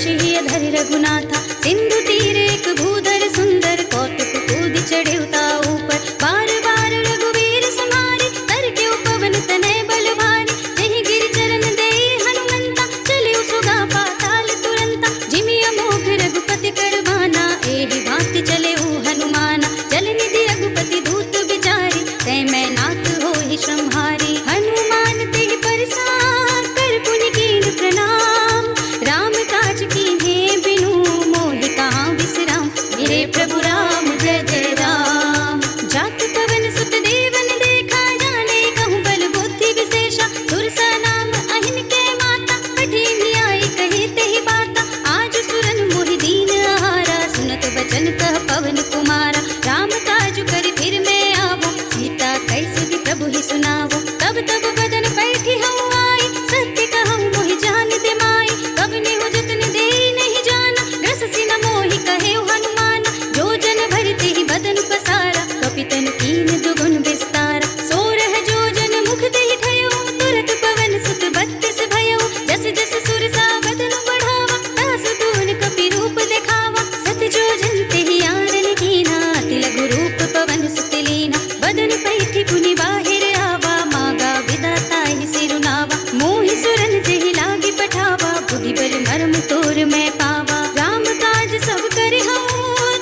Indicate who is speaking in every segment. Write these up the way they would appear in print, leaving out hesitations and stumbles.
Speaker 1: कलश ही धरि रघुनाथा। सिंधु तीर एक भूधर सुंदर, कौतुक कूद चढ़े उता ऊपर। बार बार रघुवीर समारे, कर के पवन तनय बल भारी। जहि गिर चरण दे हनुमंता, चले सुगा पाताल तुरंता। जिमि अमोघ रघुपति कर बाना, एहि भांति चले हनुमाना। जल निधि रघुपति दूत बिचारी, तै मैं नाथ होहि संहारी। हनुमान तेहि परसार, कर पुनि कीन प्रणाम। राम काज कीन्हे बिनु, मोहि कहाँ विश्राम। मेरे प्रभु राम जय जय राम। जात पवन सुत देवन देखा, जाने कहूँ बल बुद्धि विशेषा। सुरसा नाम अहिन के माता, कठिन आई कही तेहि बाता। आज सुरन मोहि दीन आहारा, सुनत बचन कह पवन कुमारा। राम काज करि फिर मैं आवो, सीता कैसि प्रभु ही सुनावो। तब तब बदन बैठी हूँ आई, सत्य कहूँ मोहि जान दे माई। कब नेहु जतन दे नहीं जाना, रस सिन मोहि कहे हनुमान। जो जन भरते ही बदन पसारा, कपितन कीन दुगुन विस्तारा। सोरह जो जन मुख देहि ठयो, तुरत पवन सुत बत्तीस भयो। जस जस सुरसा बदन बढ़ावा, तास दून कपि रूप दिखावा। सत जो जन तेहि आनन कीना, अति लघु रूप पवन सुत लीना। बदन पैठी पुनि बाहिर आवा, मागा विधाता ही सिरुनावा। मोहि सुरन जेहि लागी पठावा, बुद्धि बल मर्म तोर मैं पावा। राम काज सब करे हूँ,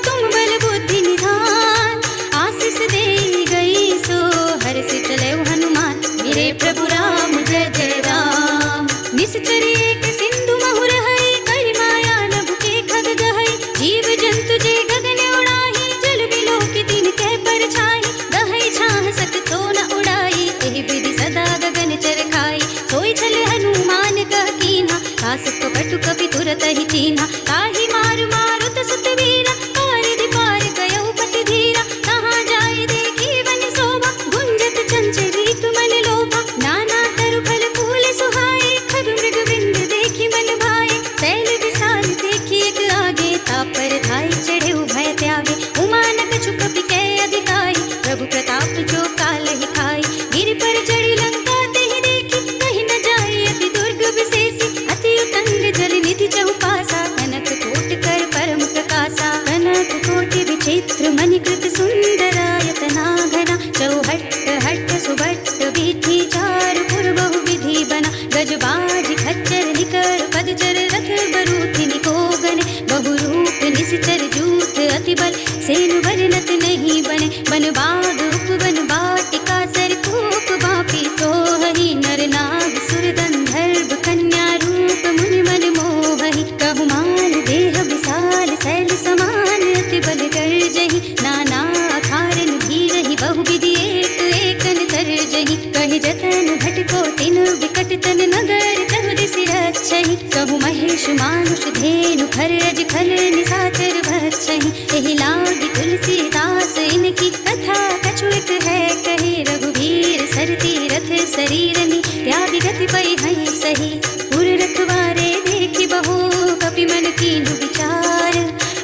Speaker 1: तुम बल बुद्धि निधान। आशीष दे गई सो, हर्ष चले हनुमान। मेरे प्रभु राम जय जय राम। निश्चर एक सिंधु महु रहई, कर माया नभ के खग गहई। जीव जंतु जे गगन उड़ाही, जल बिलो की तीन कै पर छाई। गहई छाह सक तो न उड़ाई, एहि विधि सदा गगन चर खाई। सोई छल हनुमान कह कीन्हा, तास कपटु कपि तुरत ही चीन्हा। ताहि मार मारुत सुत वीरा, पारिधि पार गयउ पति धीरा। कहाँ जाय देखी वन शोभा, गुंजत चंचरित मन लोभा। नाना तरु फल फूल सुहाए, खरु मृग बिंद देखी मन भाए। शैल विशाल देखी एक आगे, तापर धाय चढ़े भय त्यागे। उमान कछु कपि कै अधिकाई, प्रभु प्रताप जो काल ही खाई। गिर पर चढ़ी लंका तेहि देखी, कहीं न जाए अति दुर्ग विशेषी। अति उतंग जल निधि चहुपासा, कनक कोट कर परम प्रकाशा। कनक कोटि विचित्र मणिकृत सुंदरायतना घना। चौहट्ट हट्ट सुभट्ट बीठी, चार पुर बहु विधि बना। गजबाज खच्चर निकर पदचर, रथ बरूथ निकोगन। बहुरूप निश्चर जूथ अति बल, सेन वर्णत नहीं बने। बन बाग उपवन बाटिका, सर कूप बापी सोहहि। नर नाग सुर गंधर्व कन्या, रूप मुनि मन मोहहि। कहु माल देह विशाल, शैल समान अति बल गर्जहि। नाना अखारन भीरहि, बहु विधि एक एकन तरजहि। कहि जतन घटको तिन विकट तन, नगर चहु दिसि रक्षहि। कहु महेश मानुष धेनु, खरज खल निशाचर भक्षहि। एहि लागी तुलसीदास, इनकी कथा कछु एक है कही। रघुवीर सर तीरथ शरीरनि, त्याग गति पै हई सही। पुर रखवारे देखी बहु, कपि मन कीन्हु विचार।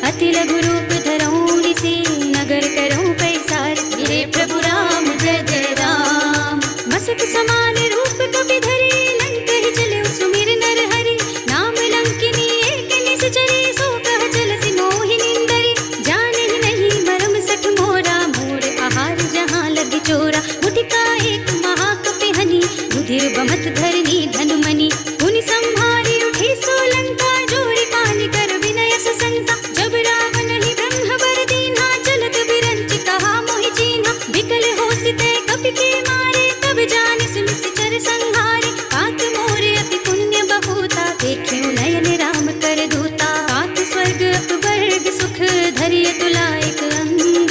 Speaker 1: अति लघु रूप धरऊँ निसि, नगर करऊँ पैसार। मेरे प्रभु राम जय जय राम। मसक समान रूप कपि धरि, लंक ही चले सुमिर नर हरि। नाम लंकिनी एक निश्चरी, सो कह चलसि मोहि निंदरी। जाने नहीं मरम सठ मोरा, मोर आहार जहाँ लग चोरा। मुटिका एक महाकपि हनि, रुधिर बमत धरनी धनुमनि। पुनि संहारी उठी सोलंका, जोरी पानी कर विनय ससंता। जब रावण ही ब्रह्म बर दीन्हा, चलत बिरंच कहा मोहि चीन्हा। विकल होसि ते कपि के मारे, तब जानिसि निश्चर संहारे। पात मोर अति पुण्य बहुता, देखियो नयन राम कर दूता। पात स्वर्ग अपवर्ग सुख, धरिय तुला एक अंग।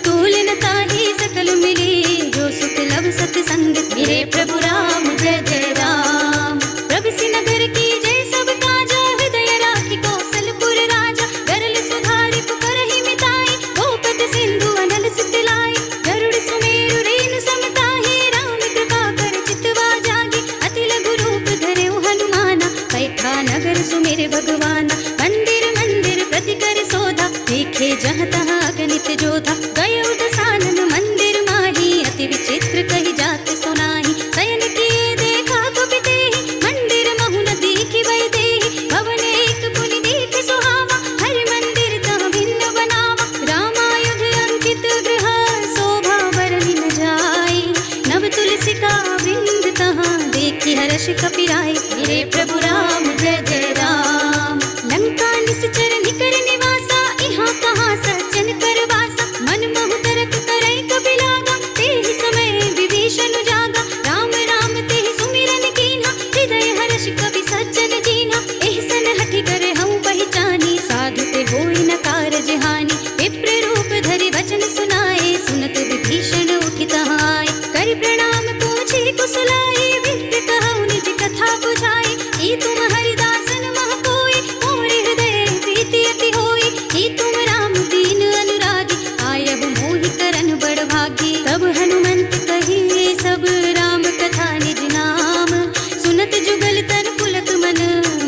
Speaker 1: तुलन ताहि सकल मिली, जो सुख लब सत्संग। मेरे प्रभु राम जय जय राम। प्रभु नगर की जय सब काजा, हृदय राखी कौशलपुर राजा। गरल सुधारि पुकारहि मिताई, गोपत सिंधु अनल सुत लाई। गरुड़ सुमेरु रेनु समताहि, राम कृपा कर चितवा जागी। अति लघु रूप धरऊ हनुमाना, बैठा नगर सुमेर भगवाना। मंदिर मंदिर प्रति कर सोधा, देखे जहाँ तहाँ अगणित जोधा। गयो दसानन मंदिर माही, अति विचित्र कही जात सुनाही। शयन किए देखा कपि तेहि, मंदिर महु न देखि वै देहि। भवन एक पुनि हर्ष कपिराय। मेरे प्रभु राम जय जय राम। लंका निश्चर निकर निवासा, यहाँ कहाँ सज्जन कर वासा। मन मोह तरक करई कबि लागा, तेहि समय विभीषण जागा। राम राम तेहि सुमिरन कीन्हा, हृदय हर्ष कवि सज्जन दीन्हा। एहसन हठि करे हऊँ पहचानी, साधु ते होई न कारज हानि। विप्र रूप धरि वचन सुनाए, सुनत विभीषण उठि तहाँ आए। करि प्रणाम पूछे कुशलाए, विप्र कहु निज कथा बुझाए। ई तुम हरिदासन मह कोई, मोर हृदय प्रीति अति होई। ई तुम राम दीन अनुरागी, आयब मोहि करन बड़ भागी। तब हनुमंत कहिए सब राम कथा निज नाम, सुनत जुगल तन पुलक मन,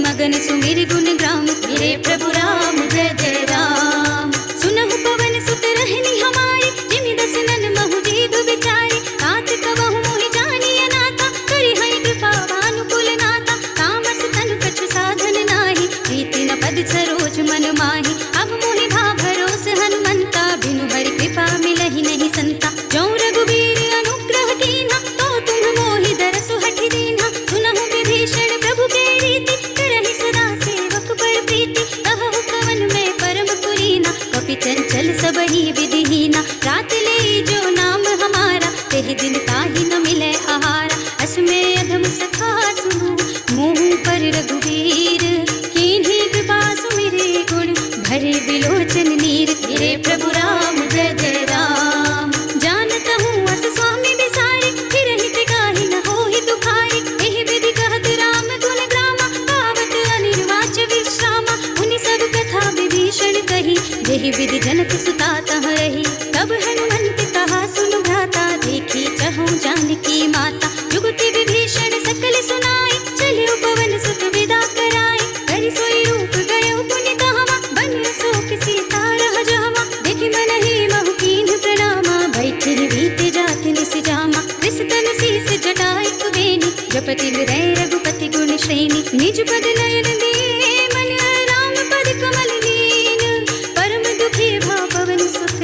Speaker 1: मगन सुमिर गुण ग्राम। मेरे प्रभु राम जय जय राम। सुनहु पवन सुत रहनी हमारी, जिमि दसनन महु जीव विचारी। तात कबहु मोहि जानिय नाथा, करि हई कृपा भानुकुल नाथा। तामस तनु कछु साधन नाही, प्रीति न पद सरोज मन माही। अब मोहि भा भरोस हनुमंता, बिनु हरि कृपा मिलहि नहीं संता। जौं रघुबीर अनुग्रह कीन्हा, तो तुम मोहि दरसु हठि दीन्हा। सुनहु विभीषण प्रभु के रीति, करहि सदा सेवक बड़ प्रीति। कहु कवन में परम पुरीना, कपि चंचल सबहि विधिहीना। रात ले जो नाम हमारा, तेहि दिन ताहि न मिले आहारा। अस में अधम सखा सुनु, मुँह पर रघुबीर। कीन्ही कृपा सुमिरे गुण, भरे बिलोचन नीर। मेरे प्रभु राम जय जय राम। जानत हूँ अस स्वामी बिसारी, फिर हित गाहि न होहि दुखारी। एहि विधि कहत राम गुण ग्रामा, गावत अनिर्वाच विश्रामा। उनि सब कथा विभीषण कही, जेहि विधि जनक सुता तह रही। तब हनुमंत कहा सुनु भ्राता, देखी चहु जानकी माता। जुगति विभीषण सकल सुनाई, चलियो पवन सुत विदा कराई। करि सोई रूप गयो पुनि कहावा, बनियो शोक सीता रह जावा। देखि मनहि महु कीन्ह प्रणामा, बैठि बीते जात निस जामा। कृषतन शीस जटाई कुबेनी, जपति हृदय रघुपति गुण श्रेणी। निज पद नयन दिए मन, राम पद कमल लीन। परम दुखी भा पवन सुत,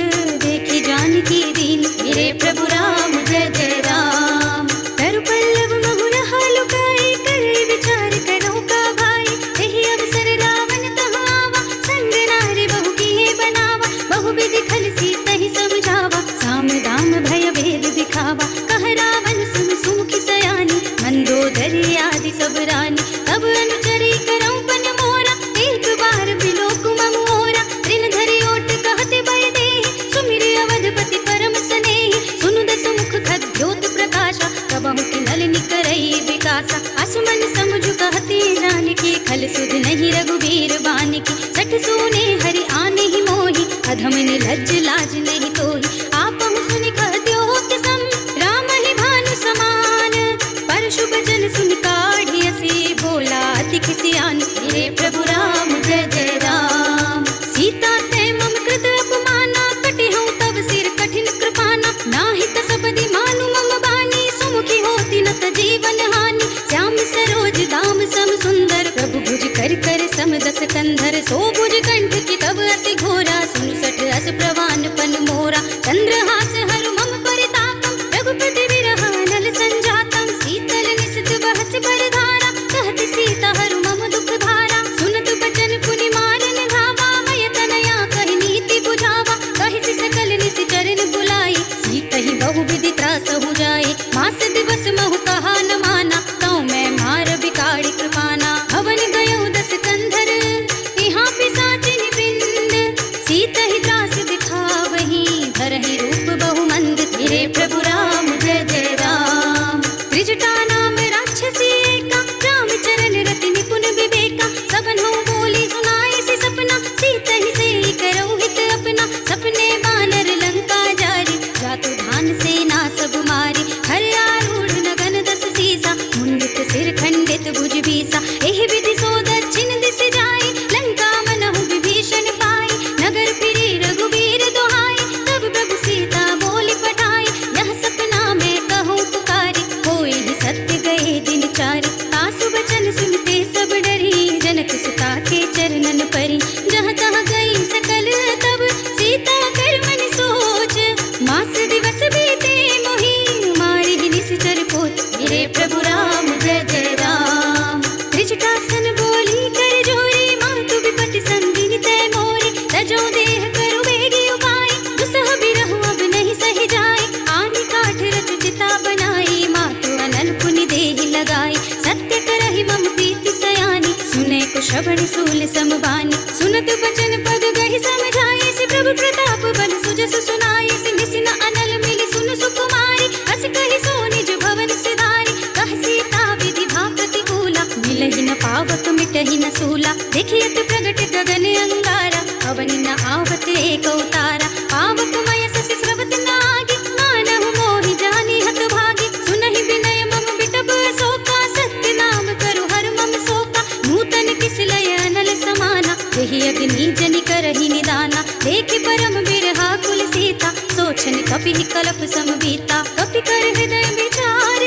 Speaker 1: देखि जानकी दीन। मेरे प्रभु राम जय जय राम। तरु पल्लव महु रहा लुकाई, करे विचार करो का भाई। एहि अवसर रावण तहाँ आवा, संग नारी बहु किए बनावा। बहु विधि खल सीतहि समझावा, साम दाम भय भेद दिखावा। कह रावण सुन सुमुखी सयानी, मंदोदरी आदि सब रानी। तब अनुचरी करऊं पन मोरा, एक बार बिलोक मम ओरा। ऋण धरि ओट कहते भय देहि, सुमिर अवधपति परम स्नेहि। सुनु दस मुख खद्योत प्रकाशा, कबहु किन्नल निकरई विकासा। असुमन समुझ कहते जानकी, खल सुध नहीं रघुबीर बानिकी। सठ सोने हरि आने ही मोहि, अधम निर्लज्ज लाज नहीं तोहि। आपहु सुनि कहद्योत सम, राम ही भानु समान। परशु बचन सुनि काढ़ी असी, बोला अति किसियान। मेरे प्रभु राम जय जय राम। सीता ते मम कृत अपमाना, कटे हूँ तब सिर कठिन कृपाना। नाहित सपदि मानु मम बानी, सुमुखी होती न त जीवन हानि। श्याम सरोज दाम सम सुंदर, प्रभु भुज कर कर सम दस कंधर। सो भुज कंठ की तब अति घोरा, सुनु सठ अस प्रवान पन मोरा। चंद्रहास हरु मम परितापम, रघुपति विरह नल संजातम। शीतल निशित बहस बरधारा, कहत सीता हरु मम दुख भारा। सुनत बचन पुनि मारन धावा, मय तनया कहि नीति बुझावा। कहि सकल निस चरण बुलाई, सीतहि बहु विधि त्रासहु जाई। मास दिवस महु कहा न माना, तौ मैं मार बिगाड़ी कृपाना। हवन गयो दस कंधर, यहाँ पिशाचिनि पिंड। सीतहि त्रास दिखावहीं, धरहि रूप बहु मंद। मेरे प्रभु राम जय जय राम। त्रिजटा नाम राक्षसी एका, राम चरण रति निपुण विवेका। सबन हो बोली सुनाई सी सपना, सीतहि से करौ हित अपना। सपने बानर लंका जारी, जातु धान सेना सब मारी। हर आरूढ़ नगन दस सीसा, मुंडित सिर खंडित भुज बीसा। एहि विधि सो दक्षिण दिस जाई, लंका मनहु विभीषण पाई। नगर फिरी रघुबीर दुहाई, तब प्रभु सीता बोली पठाई। यह सपना में कहूँ पुकारी, होई ही सत्य गए दिन चारि। तासु बचन सुनते सब डरी, जनक सुता के चरणन परी। जहाँ तहाँ गई सकल तब, सीता कर मन सोच। मास दिवस बीते मोहि, मारि निश्चर पोच। मेरे प्रभु राम जय जय राम। श्रवण सूल समबानी सुनत बचन पद गहि समझाए से प्रभु प्रताप बल सुजस सुनाए से निसिन अनल मिली सुन सुकुमारी अस कहि सो निज भवन सिधारी कह सीता विधि भा प्रतिकूला मिलहि न पावक मिटहि न सूला देखियत प्रगट गगन अंगारा अवनि न आवत एक अवतारा पावक मय ससि स्रवत नागी मानहु मोहि जानि हत भागी सुनहि विनय मम बिटप शोका सत्य नाम करु हर मम शोका नूतन किस लय अनल समाना यही अग्नि जनि करहि निदाना देखि परम बिरहा कुल सीता सोचन कपि कलप समबीता कपि कर हृदय विचार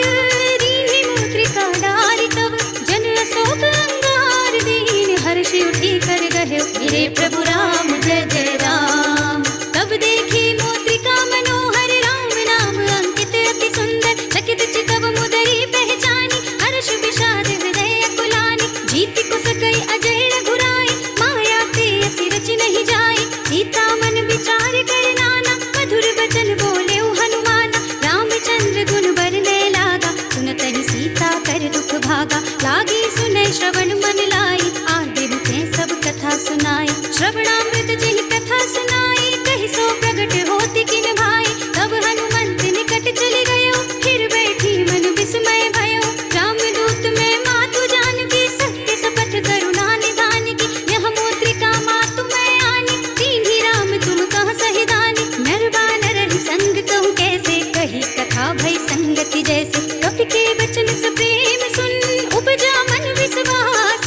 Speaker 1: दीनि मुद्रिका डारि तब जन अशोक अंगार दीन हर्षि उठी कर गहे मेरे प्रभु राम जय जय राम तब देखी मुद्रिका मनोहर राम नाम अंकित अति सुंदर चकित चितव मुदरी पहचानी हर्ष विषाद हृदय अकुलानी जीति को सकई अजय रघुराई माया ते असि रचि नहीं जाए सीता मन विचार कर नाना मधुर वचन बोले हनुमाना रामचंद्र गुण बरने लागा सुनतहि सीता कर दुख भागा लागी सुने श्रवण मन लाई आगे मुझे सब कथा सुनाई श्रवणामृत जहि कथा सुनाई कहि सो प्रगट होति किन भाई तब हनुमंत निकट चले गयो फिर बैठी मन विस्मय भयो रामदूत में मातु जानकी सत्य सपथ करुणा निधान की यह मुद्रिका मातु मैं आनी दीन्ही राम तुम कह सहिदानी नर बानर ही संग कहूँ कैसे कही कथा भई संगति जैसे कपि के वचन सप्रेम सुन उपजा मन विश्वास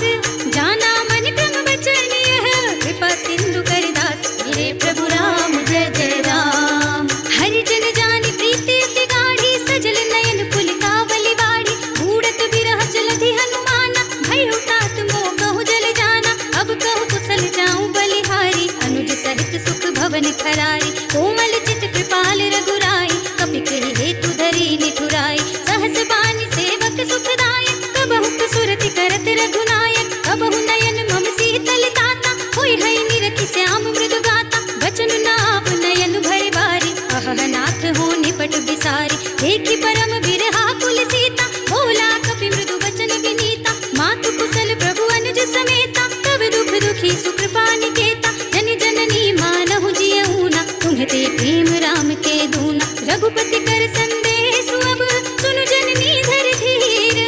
Speaker 1: जाना मन क्रम वचन यह कृपा सिंधु करिदास मेरे प्रभु राम जय जय राम हरि जन जानि प्रीति अति गाढ़ी सजल नयन पुलकावली बाड़ी बूढ़त बिरह जलधि हनुमाना भय तात मोह कहूँ जल जाना अब कहूँ कुशल जाऊँ बलिहारी अनुज सहित सुख भवन खरारी कोमल चित कृपाल रघुराई कपि कहि हेतु धरी निठुराई सहस बानी सेवक सुखदायक कबहु सुरति करत रघुनायक कबहु नयन मम शीतल ताता होय है निरखि श्याम मृदु गाता वचन नाव नयन भय बारी अहह नाथ हो निपट बिसारी देखि परम बिरहा कुल सीता बोला कपि मृदु वचन विनीता मातु कुशल प्रभु अनुज समेता तब दुख दुखी सुकृपा निकेता जन जननी मानहु जियऊना तुम्हते प्रेम राम के दूना रघुपति कर संदेश अब सुनु जननी धर धीर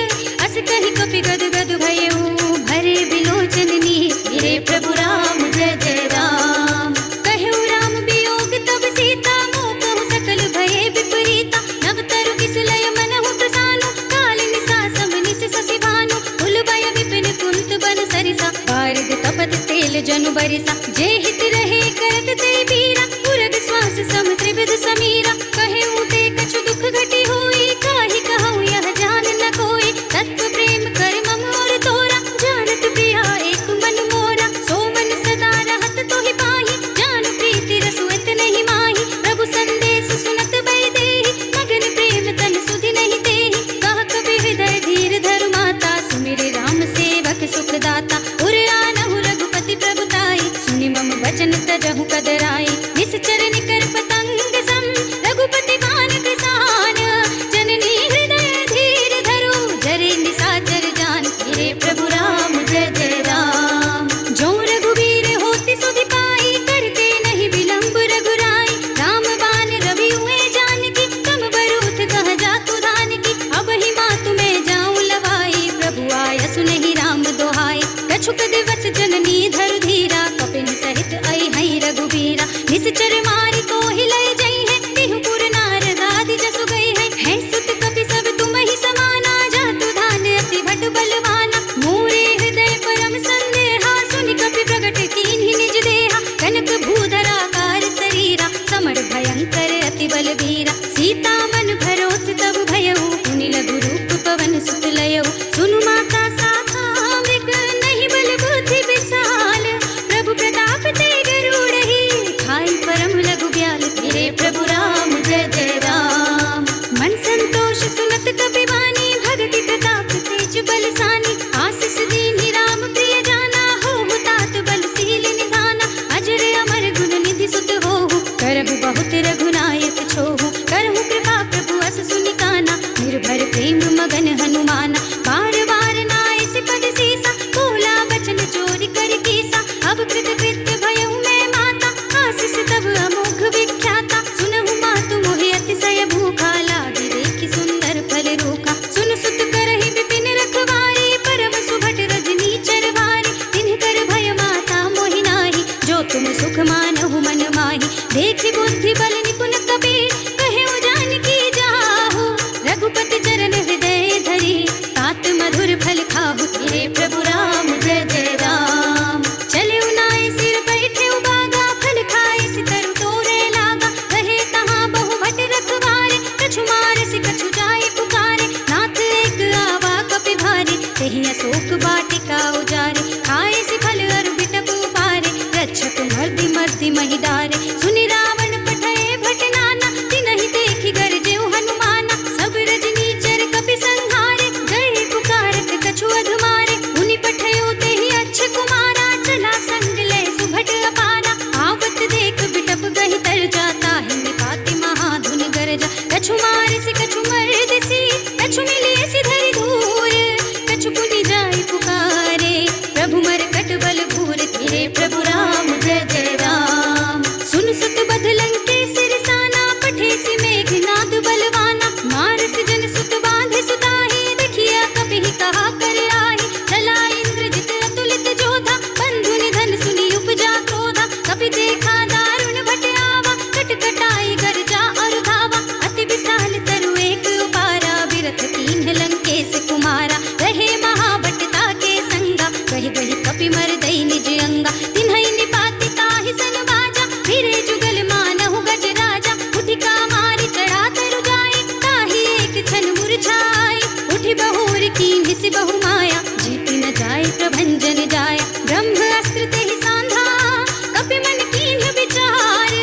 Speaker 1: अस कहि कपि गद गद भयऊ भरे बिलोचन नीर मेरे प्रभु राम जय जय राम कहु राम वियोग तब सीता मोह कहु सकल भये विपरीता नव तरु किस लय मनहु प्रसानु काल निसा सम निस ससि भानु कुल भय विपिन कुंत बन सरिसा बारिद तपत तेल जनु बरिसा जे हित रहे करत ते बीरा पुरग श्वास सम त्रिविध समीरा कहे ऊते कछु दुख घटी होई काहि कहूँ यह जान न कोई तत्व प्रेम कर मम और तोरा जानत प्रिया एक मन मोरा सो मन सदा रहत तोहि पाही जान प्रीति रसुत नहीं माही प्रभु संदेश सुनत भय देहि मगन प्रेम तन सुधि नहीं तेहि कह कबि हृदय धीर धरु माता सुमिर राम सेवक सुख दाता उर आनहु रघुपति प्रभुताई सुनि मम वचन तजहु कदराई निश्चर निकर पतंग सम रघुपति बान किसान जननी हृदय धीर धरो जरे निसाचर जान मेरे प्रभु राम जय जय राम जो रघुवीर होति सुधि पाई करते नहीं विलंब रघुराई राम बान रवि हुए जानकी कम बरूथ कह जातु धानकी अब ही मातु में जाऊं लवाई प्रभु आय सुनहि राम दोहाई कछुक दिवस जननी धरु धीरा कपिन सहित आई हई रघुबीरा निश्चर मारी को हिलय जई है बिहुपुर नारद आदि जसु गई है सुत कपि सब तुम ही समाना जातु धान अति भट बलवाना मोरे हृदय परम संदेहा सुनि कपि प्रगट कीन्हि निज देहा कनक भूधरा कार शरीरा समर भयंकर अति बलबीरा सीता मन भरोस तब भयऊ पुनि लघु रूप पवन सुत लयऊ सुनु माता साखा मृग नहीं बल बुद्धि विशाल प्रभु प्रताप ते गरुड़हि खाई परम लघु ब्याल मेरे प्रभु राम जय जय राम मन संतोष सुनत कपि वाणी भगति प्रताप तेज बलसानी आशीष दीन्हि राम प्रिय जाना हो तात बलशील निधाना अजर अमर गुण निधि सुत होहु करहु बहुत रघुनायक छोहु करहु कृपा प्रभु अस सुनि काना निर्भर प्रेम मगन हनुमाना अशोक वाटिका उजारे, खाए से फल अरु बिटप उपारे, रक्षक मर्दि मर्दि महिदारे। सुनि रावण पठए भट नाना, तिनहि देखि गरजे हनुमाना, सब रजनीचर कपि संहारे, जय पुकारत कछु अधमारे। मुनि पठयो तेहि अच्छ कुमारा, चला संग ले सुभट अपारा, आवत देख बिटप गहि तर जाता, हिनि पाति महाधुनि गरजा। कछु मारे से कछु मर्दसी, कछु मिलिए से धरि धूर, कछु पुनि जाय पुकारे, प्रभु मरकट बल भूर। तेरे प्रभु राम जय जय राम। सुन सुत बध लंकेश रिसाना, पठे सि मेघनाद बलवाना, मारस जन सुत बांधे सुताहि, देखिया कपिहि कहा कर आहि। चला इंद्रजित अतुलित जोधा, बंधु निधन सुनि उपजा क्रोधा, कपि देखा दारुण भट आवा, कटकटाई गरजा और धावा। अति विशाल तरु एक उपारा, बिरथ कीन्ह लंकेश कुमारा, रहे महाभटता के संगा, गहि गहि कपि मर दई निज अंगा। तिन्हइ निपाति ताहि सन बाजा, फिरे जुगल मानहु गज राजा, उठिका मारि चढ़ा तरु जाए, ताहि एक क्षण मुरझाए। उठि बहुर कीन्हि सि बहु माया, जीति न जाय प्रभंजन जाया। ब्रह्म अस्त्र तेहि सांधा, कपि मन कीन्ह विचार,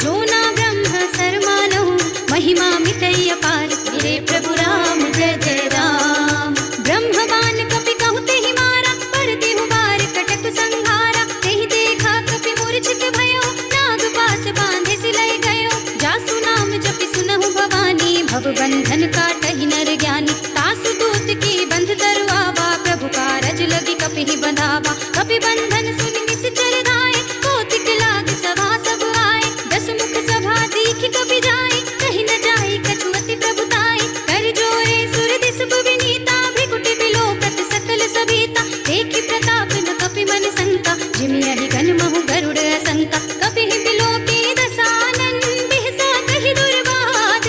Speaker 1: जो ना ब्रह्म सर मानहु, महिमा मिटई अपार। मेरे प्रभु राम जय जय राम। ब्रह्म बाण कपि कहु तेहि मारा, पर देहु बार कटक संहारा, तेहि देखा कपि मूर्छित भयो, नाग पास बांधे सिलय गयो। जासु नाम जपि सुनहु भवानी, भव बंधन काटहि नर ज्ञानी। तासु दूत की बंध तरु आवा, प्रभु कारज लगी कपिहि बंधावा। कपि बंधन सुनि निश्चर धाये, कौतिक लाग सभा सब आए। दस मुख सभा दीखि कपि जाए, कहि न जाए कछु अति प्रभुताई। कर जोरे सुर दिस विनीता, भृकुटि बिलोकत सकल सभीता। देखि प्रताप न कपि मन शंका, जिमियहि गण महु गरुड़ असंका। कपिहि बिलोके दसानन, बिहसा कहि दुर्वाद,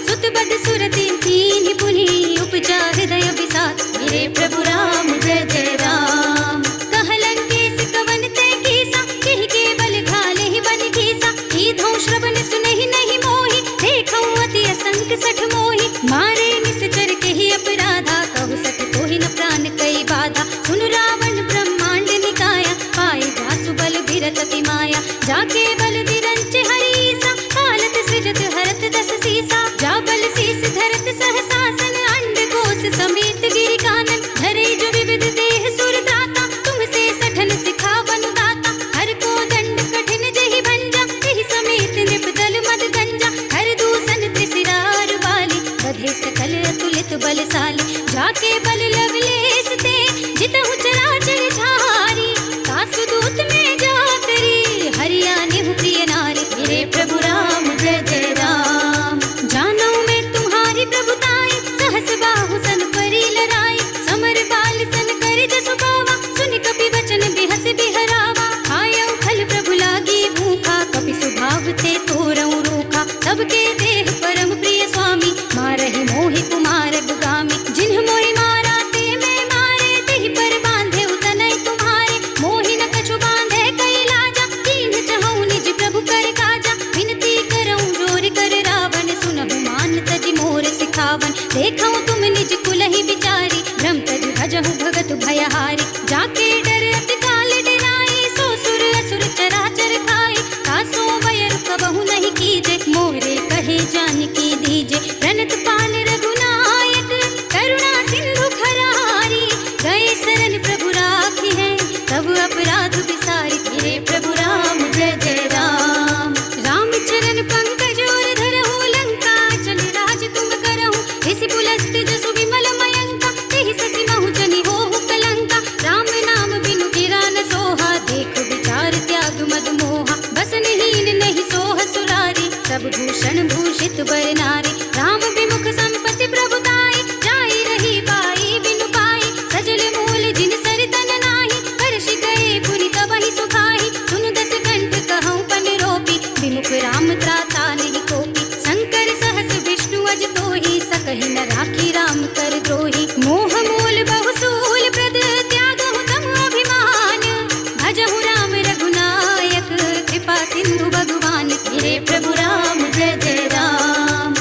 Speaker 1: सुत बद सुरति कीन्हि पुनि, उपजा हृदय विषाद। मेरे प्रभु राम जय जय राम। कह लंकेश कवन तै कीसा, केहि केवल घालेहि बन ठीसा। कीधौ श्रवण सुनहि नहीं मोहि, देखौ अति असंक सठ मोहि। मारे निश्चर केहि अपराधा, कहु सठ तोहि न प्राण कई बाधा। सुन रावण ब्रह्मांड निकाया, पाए जासु बल बिरत अति माया। जाके बल बिरंच हरीसा, पालत सृजत हरत दस सीसा। जा बल शीस धरत सहसासन, अंड कोश समेत गिरि कानन। धरे जो विविध देह सुर दाता, तुमसे सठन सिखावन दाता। हर को दंड कठिन जहि भंजा, तेहि समेत नृप दल मद गंजा। हर दूषण त्रिशिरार बाली, बधे सकल अतुलित बलशाली। जाके बल लवलेश ते, जितहु चराचर झारी। तासु दूत में जातरी, हरिया निहु प्रिय नारी। मेरे प्रभु राम जय जय राम। जानो मैं तुम्हारी प्रभुताई, सहस बाहु सन परी लड़ाई। समर बाल सन कर जसु पावा, सुनि कपि वचन बिहस बिहरावा। आयौ खल प्रभु लागी भूखा, कपि सुभाव ते तोरऊ रूखा। सबके देह परम प्रिय स्वामी, मारहि मोहि कुमार गुगामी। जिन्ह मोहि मारा ते मैं मारे, तेहि पर बांधे उतनय तुम्हारे। मोहि न कछु बांधे कई लाजा, कीन्ह चहु निज प्रभु कर काजा। विनती करऊं जोर कर रावण, सुनहु मान तजि मोर सिखावन। देखऊं तुम निज कुलहि विचारी, भ्रम तजि भजहु भगत भयहारी। जाके डर अति काल डराई, सो सुर असुर चराचर खाई। तासो वयर कबहु नहीं कीजे, मोरे कहे जानकी दीजे। प्रणत पाल रघुनायक, करुणा सिंधु खरारी। गए शरण प्रभु राखी है, तब अपराध विसारी। मेरे प्रभु राम जय जय राम। राम चरण पंकज और धरहु, लंका चल राज तुम करहु। इसी पुलस्त जसु विमल मयंका, तेहि ससि महु जनि होहु कलंका। राम नाम बिनु गिरा न सोहा, देख विचार त्याग मद मोहा। बसनहीन नहीं सोह सुरारी, सब भूषण भूषित बर नारी। राम विमुख संपत्ति प्रभुताई, जाई रही बाई बिनु पाई। सजल मूल जिन सर तन नाही, हर्षि गए पुनि तबहि सुखाई। सुनु दस कंठ कहऊं पन रोपी, विमुख राम त्राता नहीं कोपी। शंकर सहस विष्णु अज तोहि, सकहि न राखी राम कर द्रोही। मोह मूल बहुसूल प्रद, त्यागहु तम अभिमान। भजहु राम रघुनायक, कृपा सिंधु भगवान। मेरे प्रभु राम जय जय राम।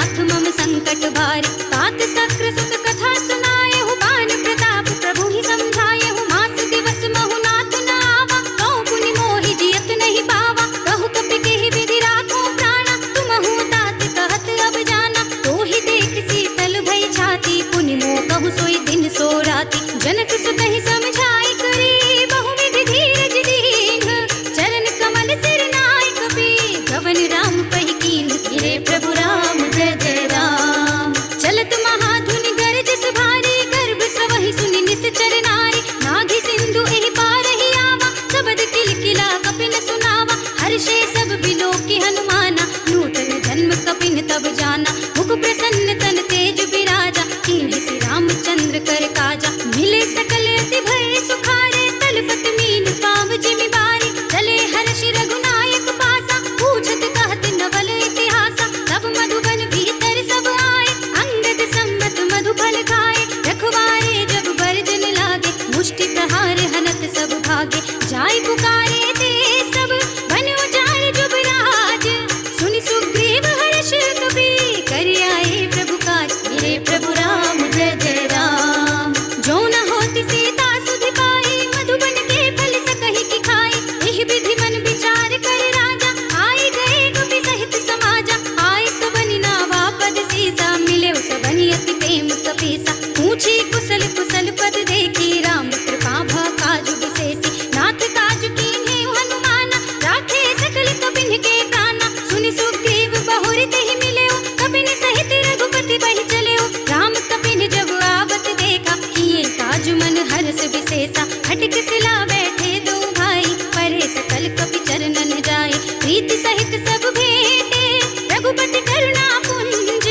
Speaker 1: नाथ मम संकट भारी। तात सक्र सुत कथा सुनाए हूँ, बान प्रताप प्रभु ही समझाए हूँ। मास दिवस महु नाथ न आवा, कौ पुनि मोहि जियत नहीं पावा। कहु कपि केहि विधि राखो प्राणा, तुमहु तात कहत अब जाना। तो ही देख शीतल भई छाती, पुनि मोह कहु सोई दिन सो राती। जनक सुत ही समझाई करी, बहु विधि धीरज दीन। चरण कमल सिर नाय कपि, गवन राम पहि कीन। गिरे प्रभु राम जय जय राम। चलत महाधुनि गरजस भारी, गर्भ स्रवहि सुनि निश्चर नारी। नाघि सिंधु एहि पारहि आवा, सबद किलकिला कपिन सुनावा। हर्षे सब बिलोकि हनुमाना, नूतन जन्म कपिन तब जाना। मुख प्रसन्न तन तेज बिराजा, कीन्हि श्री रामचंद्र कर काजा। मिले सकल अति भय सुखारे, तलपत मीन पाव जिमि बारी। चले हर्षि रघुनायक पासा, पूछत कहत नवल इतिहासा। तब मधुबन भीतर सब आए, अंगद सम्मत मधु फल खाए। रखवारे जब बरजन लागे, मुष्टि प्रहार हनत सब भागे। जाय पुकारे ते सब, बन उजाड़ जुबराज। सुनि सुग्रीव हर्ष कपि, कर आए प्रभु काज। मेरे प्रभु राम जय जय राम। जो न होती सीता सुधि पाई, मधुबन के फल सकहि की खाई। एहि विधि मन विचार कर राजा, आई गए कपि सहित समाजा। आए सबनि नावा पद सीसा, मिले सबनि अति प्रेम कपीसा। पूछी कुशल कुशल पद देखी, राम कृपा भा काजु विशेषी। नाथ काज कीन्हे हनुमाना, राखे सकल कपिन के प्राणा। सुनि सुग्रीव बहुरि तेहि मिलेउ, कपिन सहित रघुपति बहि चलेउ। राम कपिन जब आवत देखा, किए काज मन हर्ष विशेषा। खटक सिला बैठे दो भाई, परे सकल कपि चरणन जाए। प्रीति सहित सब भेंटे, रघुपति करुणा पुंज।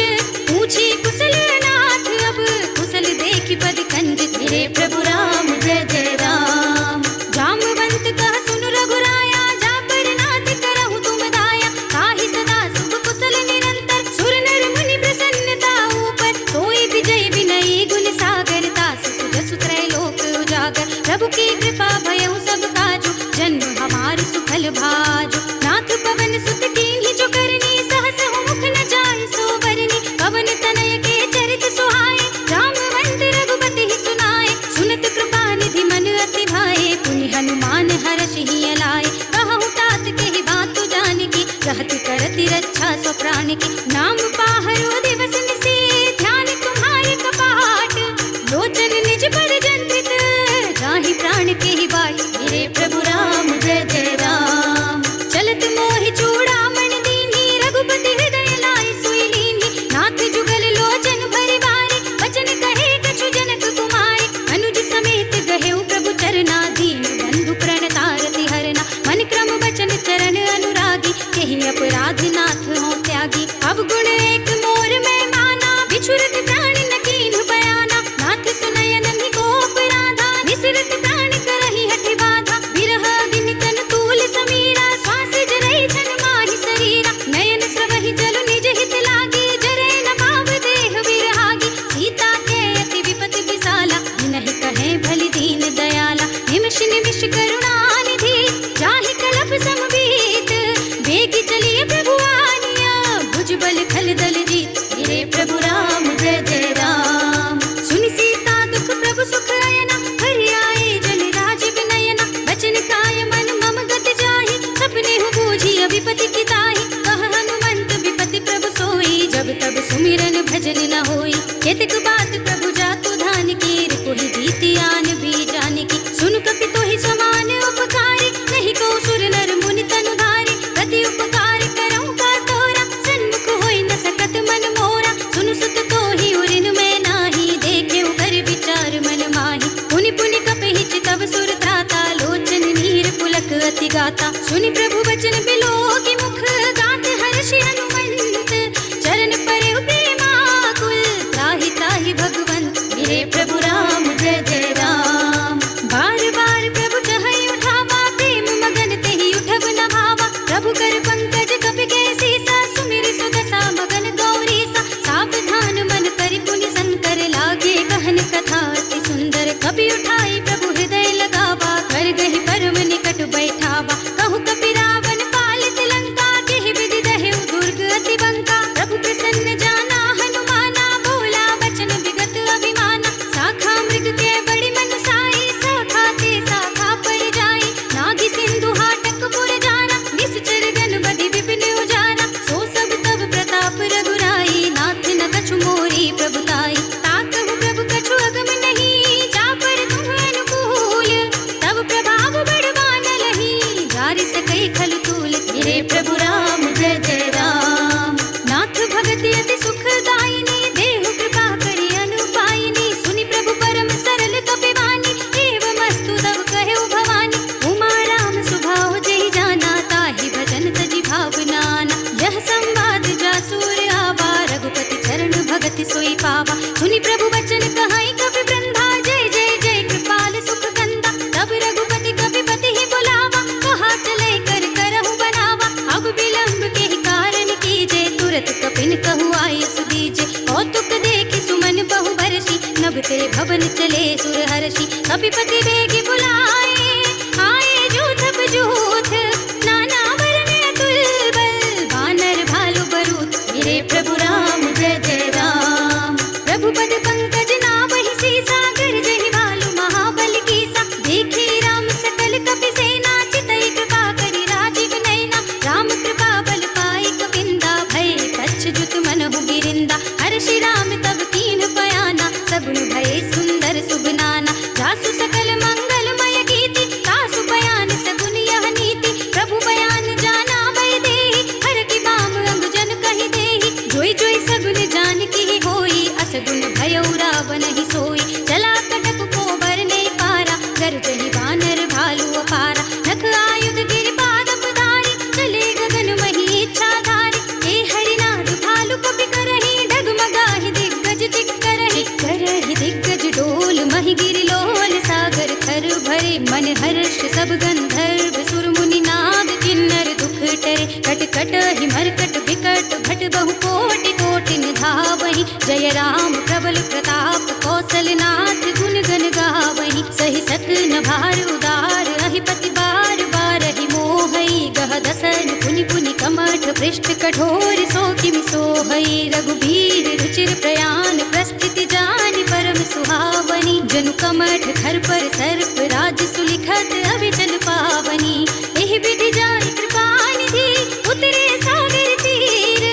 Speaker 1: पूछी कुशल नाथ अब, कुशल देखि पद कंज। मेरे प्रभु राम जय जय राम। जामवंत कह सुन रघुराया, जा पर नाथ करहु तुम दाया। ताहि सदा शुभ कुशल निरंतर, सुर नर मुनि प्रसन्नता ऊपर। सोई विजय विनयी गुण सागर, तास सुजसु त्रैलोक उजागर। प्रभु की कृपा भयउ सब काजु, जन्म हमार सुफल भाजु। नाथ पवन सुत कीन्हि जो करनी, सहस मुख न जाय सो बरनी। पवन तनय के चरित सुहाए, जामवंत रघुपति ही सुनाए। सुनत कृपा निधि मन अति भाए, पुनि हनुमान हर्षि हिय लाए। कहु तात केहि बात जानकी, कहत करति रक्षा सो प्राण की। नाम पाहरो दिवस निशि, ध्यान तुम्हारे कपाट। लोचन निज पर जंत्रित, जाहि प्राण केहि बाट। मेरे प्रभु राम जय जय राम। चलत मोहि चूड़ामणि दीन्हि, रघुपति हृदय लाए सोई लीन्हि। नाथ जुगल लोचन भरि बारी, वचन कहे कछु जनक कुमारी। अनुज समेत गहेउ प्रभु चरना, दीन बंधु प्रणतारति हरना। मन क्रम वचन चरण अनुरागी, केहि अपराध नाथ हो त्यागी। अब गुण एक मोर में माना, बिछुरत प्राण न कीन्हु बयाना। नाथ सुनय नन्हि को अपराधा, निसरत प्राण करहि हठि बाधा। बिरह अग्नि तन तूल समीरा, श्वास जरई छन माहि शरीरा। नयन स्रवहि जल निज हित लागी, जरै न पाव देह विरहागी। सीता के अति विपत विसाला, नहीं कहे भलि दीन दयाला। निमिष निमिष करुणा निधि, जाहि कलप समबीत। बेगी चलिए प्रभु आनिया, भुजबल खल दल जीत। मेरे प्रभु राम जय जय राम। सुनि सीता दुख प्रभु सुख अयना, हरि आए जन राज विनयना। बचन काय मन मम गत जाहि, सपने हु बूझी विपति की ताहि। कह हनुमंत विपति प्रभु सोई, जब तब सुमिरन भजन न होई। केतक बात प्रभु जातु धान की, रिपुहि जीति आन भी जानकी। सुन कपि तोहि समान उपकारी, नहीं को सुर नर मुनि तनु धारी। गति उपकार करऊं का तोरा, सन्मुख होई न सकत मन मोरा। सुनु सुत तोहि उरिन में नाही, देखे कर विचार मन माही। पुनि पुनि कपहि चितव सुर त्राता, लोचन नीर पुलक अति गाता। सुनि प्रभु वचन बिलोकि मुख, गात हर्षि हनुमंत। चरण परेउ प्रेमाकुल, त्राहि त्राहि भगवंत। मेरे प्रभु राम जय जय राम। अति अति सुखदायिनी, देहु कृपा करि अनुपायिनी, सुनि प्रभु परम सरल कपिवानी, एवमस्तु तव कहु भवानी। उमा राम सुभाव जेहि जाना, ताहि भजन तजि भावनाना। यह संवाद जासुर आवा, रघुपति चरण भगति सोई पावा। सुनि प्रभु वचन कहाई कपि वृंदा, जय जय जय कृपाल सुख कंदा। तब रघुपति कपिपति ही बुलावा, कहा चलै कर करहु बनावा। अब विलंब के ही कारण कीजे, तुरत कपिन कहु आय सुदीजे। कौतुक देखि सुमन बहु बरसी, नभ ते भवन चले सुर हर्षि। कपिपति बेगी बुलाए, आए जूथ बजूथ, नाना वरन अतुल बल, वानर भालु बरूथ। मेरे प्रभु राम जय जय राम। प्रभु पद पंकज नावहि सीसा, गरजहि भालु महाबल कीसा। देखी राम सकल कपि सेना, चितई कृपा करि राजीव नयना। राम कृपा बल पाई कपिंदा, भय कच्छ जुत मनहु गिरिंदा। हर्षि राम तब कीन बयाना, सगुन भय सुंदर सुबनाना। जासु सकल मंगलमय कीर्ति, तासु बयान सगुन यह नीति। प्रभु बयान जाना भय देहि, हर की बाम अंग जन कहि देहि। जोई जोई सगुन जान की होई, असगुन भयउ रावण ही सोई। चला कटक को बरने पारा, गरजहि वानर भालु अपारा। नख आयुध गिरि पादप धारी, चले गगन मही इच्छाधारी। हे हरिनाथ भालु कपि करहि, डगमगाहि दिग्गज चिक्करहि। करहि दिग्गज डोल, महि गिरि लोल। सागर थर भरे, मन हर्ष सब गंधर्व सुर मुनि नाद। किन्नर दुख टरे, कट कट हि मरकट विकट। भट बहु कोटि कोटि निधावहि, जय राम प्रबल प्रताप। कौशलनाथ गुण गण गावहि, सहि सकन भार उदार। अहिपति बार बारहि मोहई, गह दसन पुनि पुनि कमठ। पृष्ठ कठोर सो किमि सोहई, रघुबीर रुचिर प्रयाण। प्रस्थिति जानि परम सुहावनी, जनु कमठ खर पर सर्प। राज सुलिखत अविचल पावनी, एहि विधि जाहि कृपा निधि। उतरे सागर तीर,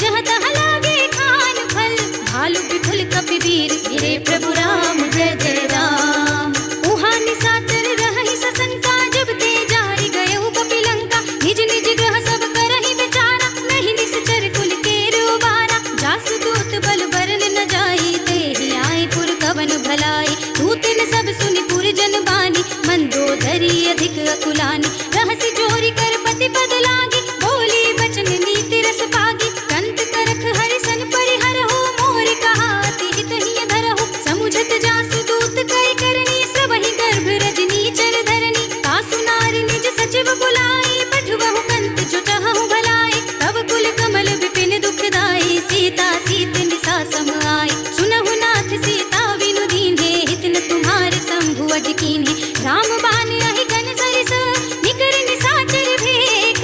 Speaker 1: जहाँ तहाँ लागे खान फल। भालु विफल कपिवीर, मेरे प्रभु राम जय जय राम। उहाँ निशाचर रहहि सशंका, जब ते जारि गयउ कपिलंका। निज निज ग्रह सब करहि विचारा, नहीं निश्चर कुल केर उबारा। जासु दूत बल बरन न जाई, तेहि आए पुर कवन भलाई। दूतन सब सुनि पुर जन बानी, मंदोदरी अधिक अकुलानी। रहसि जोरी कर पति पद लागी, बोली बचन नीति रस पागी। कंत करख हरिसन परिहरहु, मोर कहा अति हित हिय धरहु। समुझत जासु दूत कई करनी, सबहि गर्भ रजनी चर धरनी। तासु नारी निज सचिव बुलाई, पठवहु कंत जो चाहहु भलाई। तब कुल कमल विपिन दुखदाई, सीता सीत निसा सम आई। सुनहु नाथ सीता बिनु दीन्हे, हित न तुम्हारे शंभु अज कीन्हे। राम बान अहि गन सरिस, निकर निशाचर भेक।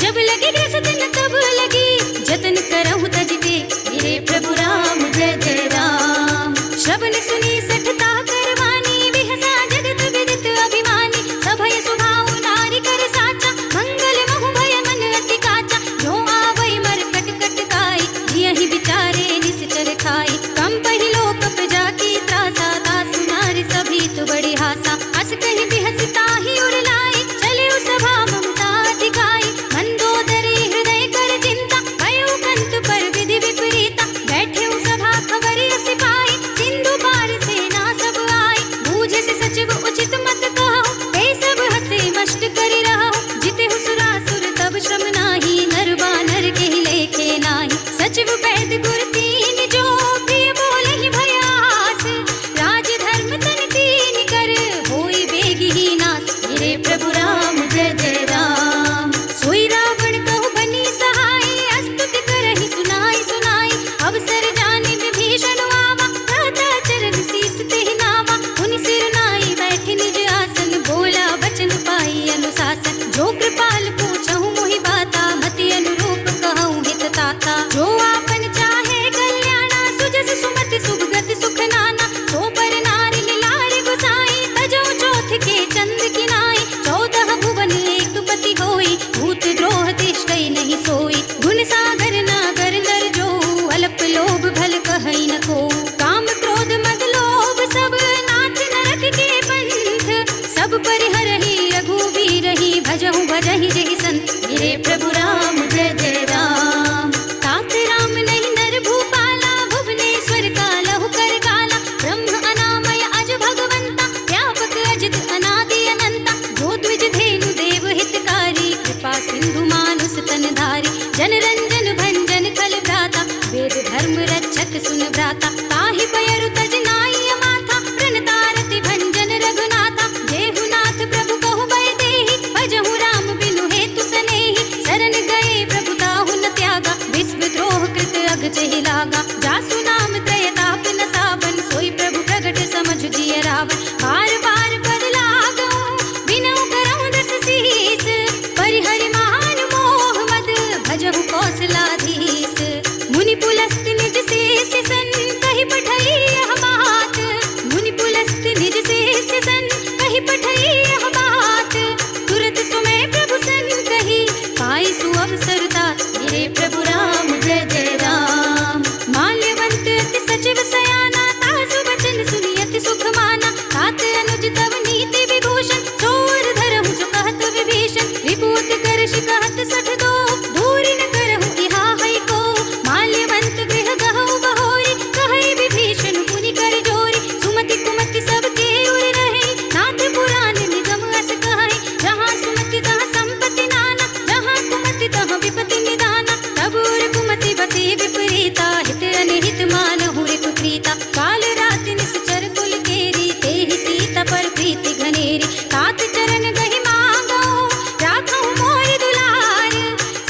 Speaker 1: जब लगी ग्रस दिन तब लगी, जतन करहु तज टेक। मेरे प्रभु राम जय जय राम। श्रवण सुनी सठता करवानी, बिहसा जगत विदित अभिमानी। सभय सुभाव नारी कर साचा, मंगल महु भय मन अति काचा। जो आवै मर कट कट काई, जियहि विचारे निश्चर खाई। कंपहि लोक प्रजा की त्रासा, तासु नारी सभी तु बड़ी हासा। हस कहि बिहस ताहि उर लाई, चले सभा ममता दिखाई। मंदोदरी हृदय कर चिंता, भयउ कंत पर विधि विपरीता। बैठे सभा खबर अस पाई, सिंधु पार सेना सब आई। बूझे से सचिव उचित मत कहु, ते सब हसे मष्ट करि रहु। जितेहु सुरासुर तब श्रम नाही, नर बानर के ही लेखे नाही। सचिव वैद गुर तीन जो, प्रिय बोलहि भयास। राज धर्म तन तीन कर, होई बेगी ही नास। मेरे प्रभु राम जय जय राम। सोई रावण कहु बनी सहाय, अस्तुति करहि सुनाई सुनाई। अवसर जानि विभीषण आवा, भ्राता चरण शीस तेहि नावा। उनि सिर नाई बैठि निज आसन, बोला बचन पाई अनुशासन। जो कृपाल पूछहु मोहि बाता, मति अनुरूप कहूँ हित ताता। जो आपन चाहे कल्याणा, सुजस सुमति सुभगति सुख नाना। सो पर नारी लारि गुसाई, तजौ चौथ के चंद किनाई। 14 भुवन एक पति होई, भूत द्रोह तिष्ठै नहीं सोई। गुण सागर नागर नर जो, अल्प लोभ भल कहै न को। काम क्रोध मद लोभ सब, नाथ नरक के पंथ। सब परिहरहि रघुबीरहि, भजहु भजहि जेहि संत। मेरे प्रभु राम जय जय राम। तात राम नहीं नर धर्म रक्षक सुन भ्राता, ताहि पयरु तज नाई माथा, प्रणतारति भंजन रघुनाथा। जेहुनाथ प्रभु कहु बय देहि, भजहु राम बिनु हेतु सनेहि। शरण गए प्रभु ताहु न त्यागा, विश्व द्रोह कृत अघ चहि लागा। जासु नाम त्रय ताप न सावन, सोई प्रभु प्रगट समझ जिय रावण। बार बार पद लागऊं, बिनऊ करऊं दस सीस, परिहरि मान मोह मद, भजहु कौशलाधीश। मुनि पुलस्त निज शेष सन, कहि पठई यह बात। मुनि पुलस्त निज शेष सन, कहि पठई यह बात। तुरत सुमय प्रभु सन कही, पाई सुअवसर तात। हे प्रभु राम जय जय राम। माल्यवंत अति सचिव सयाना, तासु वचन सुनि अति सुख माना। तात अनुज तव नीति विभूषण, चोर धरहु जो कहत विभीषण। विभूति करश कहत सठ दो, दूरि न करहु इहा है को। माल्यवंत गृह गहु बहोरी, कहै विभीषण पुनि कर जोरी। सुमति कुमति सब के उर रहे, नाथ पुराण निगम अस कहै। जहाँ सुमति तहाँ संपत्ति नाना, जहाँ कुमति तहाँ विपत्ति निदाना। तब उर कुमति बसे विपरीता, हित अनहित मानहु रिपु प्रीता। काल राति निश्चर कुल केरी, तेहि सीता पर प्रीति घनेरी। तात चरण गहि मांगो, राखहु मोर दुलार।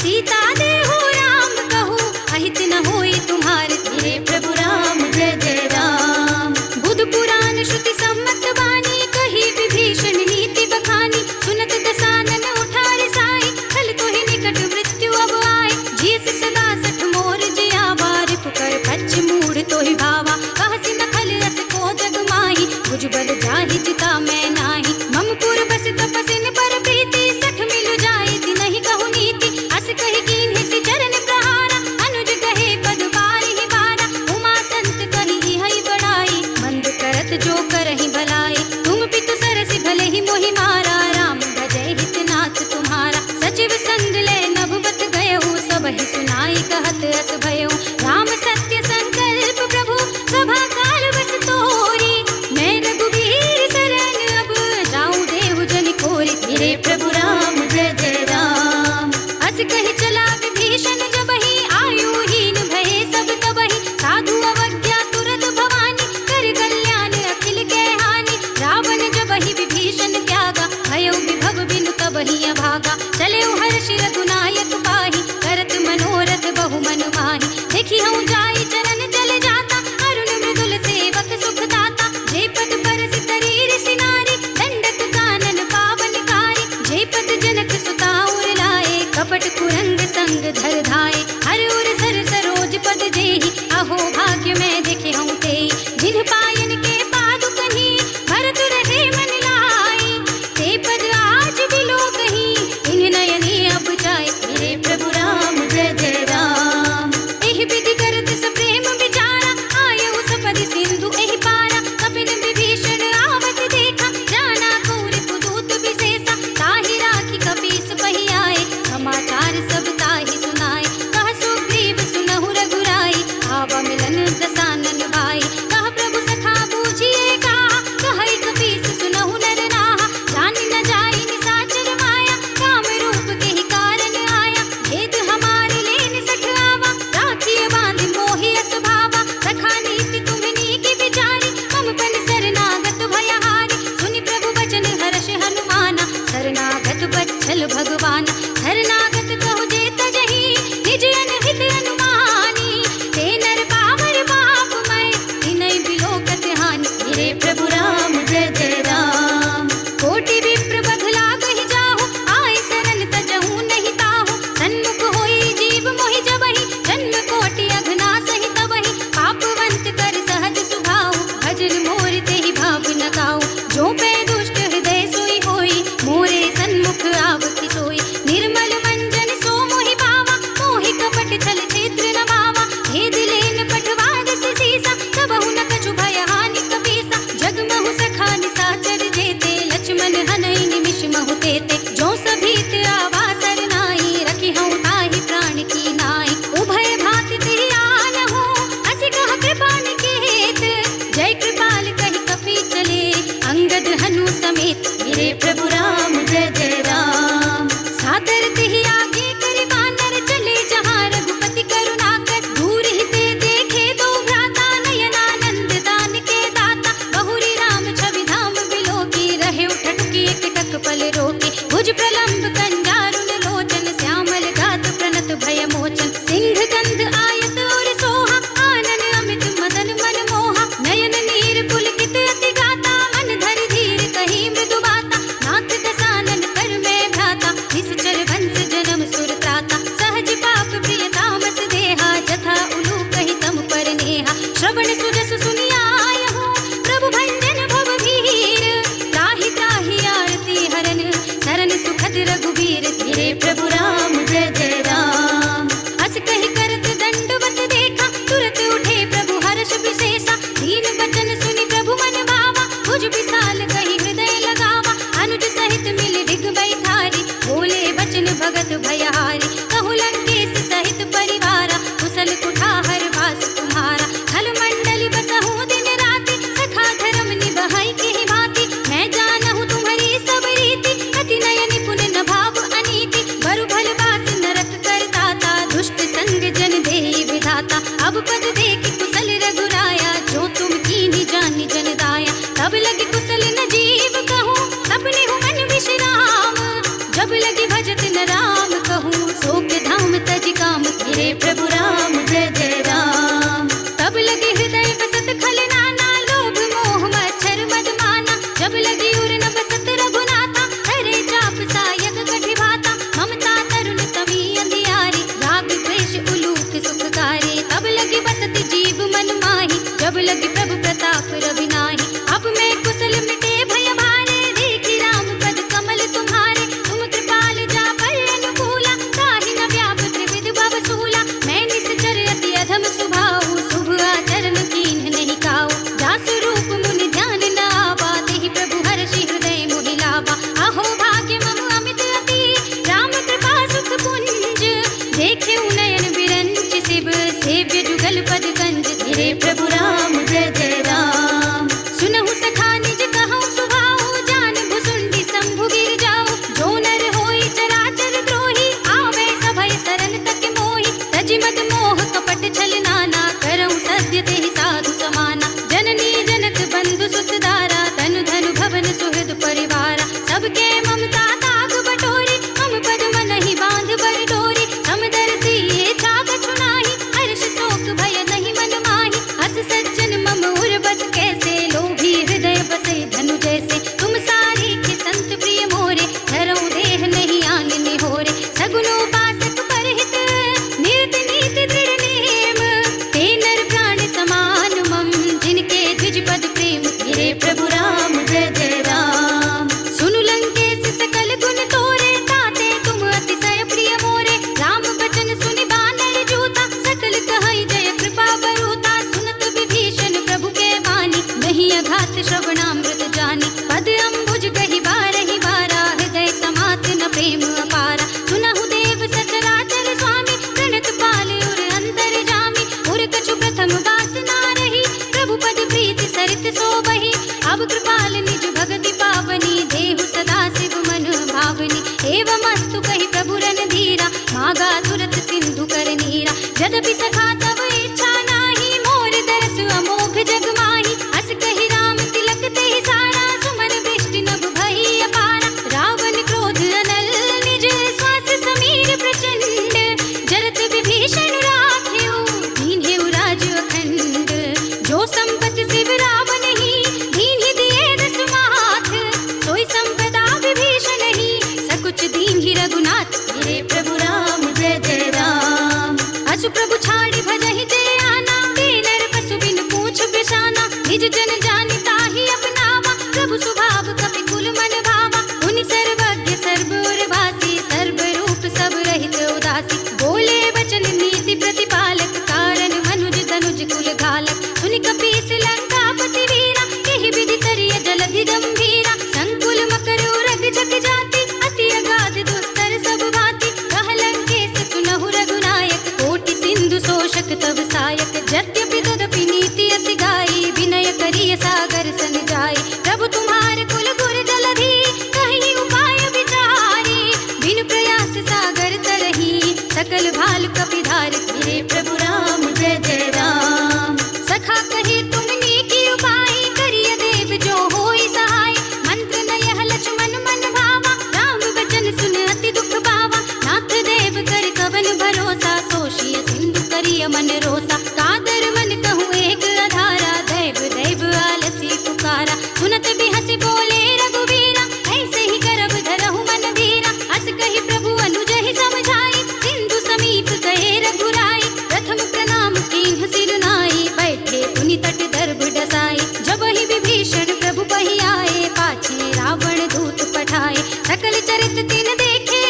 Speaker 1: सीता देहु राम कहू, अहित न होई तुम्हार। हे प्रभु राम जय जय राम। बुध पुराण श्रुति सम्मत वाणी, कही विभीषण नीति बखानी। सुनत दसानन उठारे साई, खल तोहि निकट मृत्यु अब आए। जियस सदा सठ मोर जियावा, रिपुकर पच्छ मूढ़ तोहि भावा। कहसि न खल अस को जग माही, भुजबल जाहि जिता मैं नाही। मम पुर बस तपसिन पर प्रीति, सठ मिलु जाई तिनहि कहु नीति। अस कहि कीन्हि सि चरण प्रहारा, अनुज कहे पद बारिहि बारा। उमा संत कहि इहै बड़ाई, मंद करत जो करहि भलाई। तुम पितु सरसि भले ही मोहि मारा, राम भजै हित नाथ तुम्हारा। सचिव संग ले नभुबत गयहु, सबहि सुनाई कहत अस भयउ। राम सत्य संकल्प प्रभु, सभा काल बस तोरी। मैं रघुबीर शरण अब, जाऊं देहु जनि खोरी। हे प्रभु राम जय जय राम। अस कहि चला विभीषण जबहि, आयुहीन भये सब तबहि। साधु अवज्ञा तुरत भवानी, कर कल्याण अखिल के हानि। रावण जबहि विभीषण त्यागा, भयउ विभव बिनु तबहि अभागा। चलेउ हर्षि रघुनायक पाहि, करत मनोरथ बहु मन माहि। देखि हूँ जाई चरण जल जाता, अरुण मृदुल सेवक सुख दाता। जे पद परस करीर सिनारी, दंडक कानन पावनकारी। जे पद जनक सुता उर लाए, कपट कुरंग संग धर धाये। हर उर सर सरोज पद जेहि, अहो भाग्य मैं देखे हूँ तेई। जिन पायन के पादुकहि, भरत रहे मन लाई। ते पद आज बिलो कहीं, इन नयने अब जाए। हे प्रभु राम जय जय राम। एहि विधि करत सप्रेम विचारा, आयउ सपदि सिंधु एहि पारा। कपिन विभीषण आवत देखा, जाना कौरि पुदूत विशेषा। ताहि राखी कपीस पहि आए, समाचार सब ताहि सुनाए। कह सुग्रीव सुनहु रघुराई, आवा मिलन भगत भयहारी। कहु लंकेश सहित परिवारा, कुशल कुठार वास तुम्हारा। खल मंडल बसहु दिन राति, सखा धर्म निबहै किहि भांति। मैं जानहु तुम्हारी सब रीति, अति नय निपुण न भाव अनीति। बरु भल बास नरक करताता, दुष्ट संग जन देहि विधाता। अब पद देखि कुशल रघुराया, जो तुम कीन्ही जानि जन दाया। तब लगे कुशल न जीव कहूँ, सपने हूँ मन विश्राम। जब लगे भजत न राम कहूँ, शोक धाम तज काम। तेरे प्रभु राम जय जय राम। तब लगे हृदय बसत खल नाना, लोभ मोह मच्छर मद माना। जब लगे उर न बसत रघुनाथा, हरे चाप सायक कठि भाता। ममता तरुण तमी अंधियारी, राग द्वेष उलूक सुखकारी। तब लगे बसत जीव मन माही, जब लगे प्रभु प्रताप रवि नाही। अब मैं कुशल मिटे भय भारे, देखी राम पद कमल तुम्हारे। तुम कृपाल जा पर अनुकूला, ताहि न व्याप त्रिविध भव सूला। मैं निश्चर अति अधम स्वभाव, शुभ आचरण कीन्ह नहीं काऊ। जासु रूप मुनि ध्यान न आवा, तेहि प्रभु हर्षि हृदय मोहि लावा। अहो भाग्य मम अमित अति, राम कृपा सुख पुंज। देखे नयन बिरंच शिव, सेव्य जुगल पद कंज। तेरे प्रभु राम जय जय राम। सुनहु सखा निज कहूँ सुभाऊ, जान भुसुंडी शंभु गिर जाऊ। जो नर होई चराचर द्रोही, आवे सभय सरन तक मोहि। तजि मद मोह कपट छल नाना, करऊँ सत्य तेहि साधु समाना। जननी जनक बंधु सुत दारा, तनु धनु भवन सुहृद परिवारा। सबके ममता ताग बटोरी, मम पद मनहि बांध बर डोरी। समदर्शी ये छाग छुनाहि, हर्ष शोक भय नहीं मन माहि। हस सज्जन मम उर बस कैसे, लोभी हृदय बसे धनु जैसे। तुम सारी के संत प्रिय मोरे, धरऊँ देह नहीं आन निहोरे। सगुनोपासक परहित, नियत नीति दृढ़ नेम। ते नर प्राण समान मम, जिनके द्विज पद प्रेम। तेरे प्रभु राम जय जय राम। सुनु लंकेश सकल गुण तोरे, ताते तुम अतिशय प्रिय मोरे। राम बचन सुनि बानर जूता, सकल कहै जय कृपा बरूता। सुनत विभीषण प्रभु के वाणी, नहीं अघात श्रवणामृत जानी। पद अम्बुज कहि बारहि बारा, हृदय समात न प्रेम अपारा। सुनहु देव सचराचर स्वामी, प्रणत पाल उर अंतर जामी। उर कछु प्रथम वासना रही, प्रभु पद प्रीति सरित सोबहि। अब कृपाल निज भगति पावनी, देहु सदा शिव मन भावनी। एवमस्तु कहि प्रभु रणधीरा, मागा तुरत सिंधु कर नीरा। यद्यपि सखा तब इच्छा नाही, मोर दरस अमोघ जग माही। अस कहि राम तिलक तेहि सारा, सुमन वृष्टि नभ भई अपारा। रावण क्रोध अनल निज, श्वास समीर प्रचंड। जरत विभीषण राखेउ, दीन्हेउ राज अखंड। जो संपत शिव रावण ही, दीन्हि दिए दस माथ। सोई संपदा विभीषण ही, सकुच दीन्हि रघुनाथ। तेरे प्रभु राम जय जय राम। असु प्रभु छाड़ि भजहि जय आना, ते नर पशु बिन पूछ बिसाना। निज जन जानि ताहि अपनावा, प्रभु स्वभाव कपि कुल मन भावा। मुनि सर्वज्ञ सर्व उर भासी, सर्व रूप सब रहित उदासी। बोले वचन नीति प्रतिपालक, कारण मनुज तनुज कुल घालक। सुनि कपीस लंकापति वीरा, एहि विधि करिय जलधि गंभीरा। संकुल मकर उरग जग जाति, अति अगाध दुस्तर सब भांति। कह लंकेश सुनहु रघुनायक, कोटि सिंधु शोषक तव सायक। यद्यपि तदपि नीति असि गाई, विनय करिय सागर सन जाई। प्रभु तुम्हार कुल गुर जलधि, कहीं उपाय विचारी। बिन प्रयास सागर तरही, सकल भाल कपिधार। तेरे प्रभु राम जय जय राम। सखा कहे तुमने की उपाय, करिय देव जो होई सहाय। मंत्र नयह लक्ष्मण मन भावा, राम वचन सुन अति दुख पावा। नाथ देव कर कवन भरोसा, सोषिय सिंधु करिय मन रोसा। कादर मन कहूँ एक अधारा, दैव दैव आलसी पुकारा। सुनत बिहसि बोले रघुवीरा, ऐसे ही करब धरहु मन धीरा। अस कहि प्रभु अनुजहि समझाई, सिंधु समीप गए रघुराई। प्रथम प्रणाम कीन्ह सिर नाई, बैठे पुनि तट दर्भ डसाई। जब ही विभीषण प्रभु पहि आए, पाछे रावण दूत पठाए। सकल चरित तिन देखे,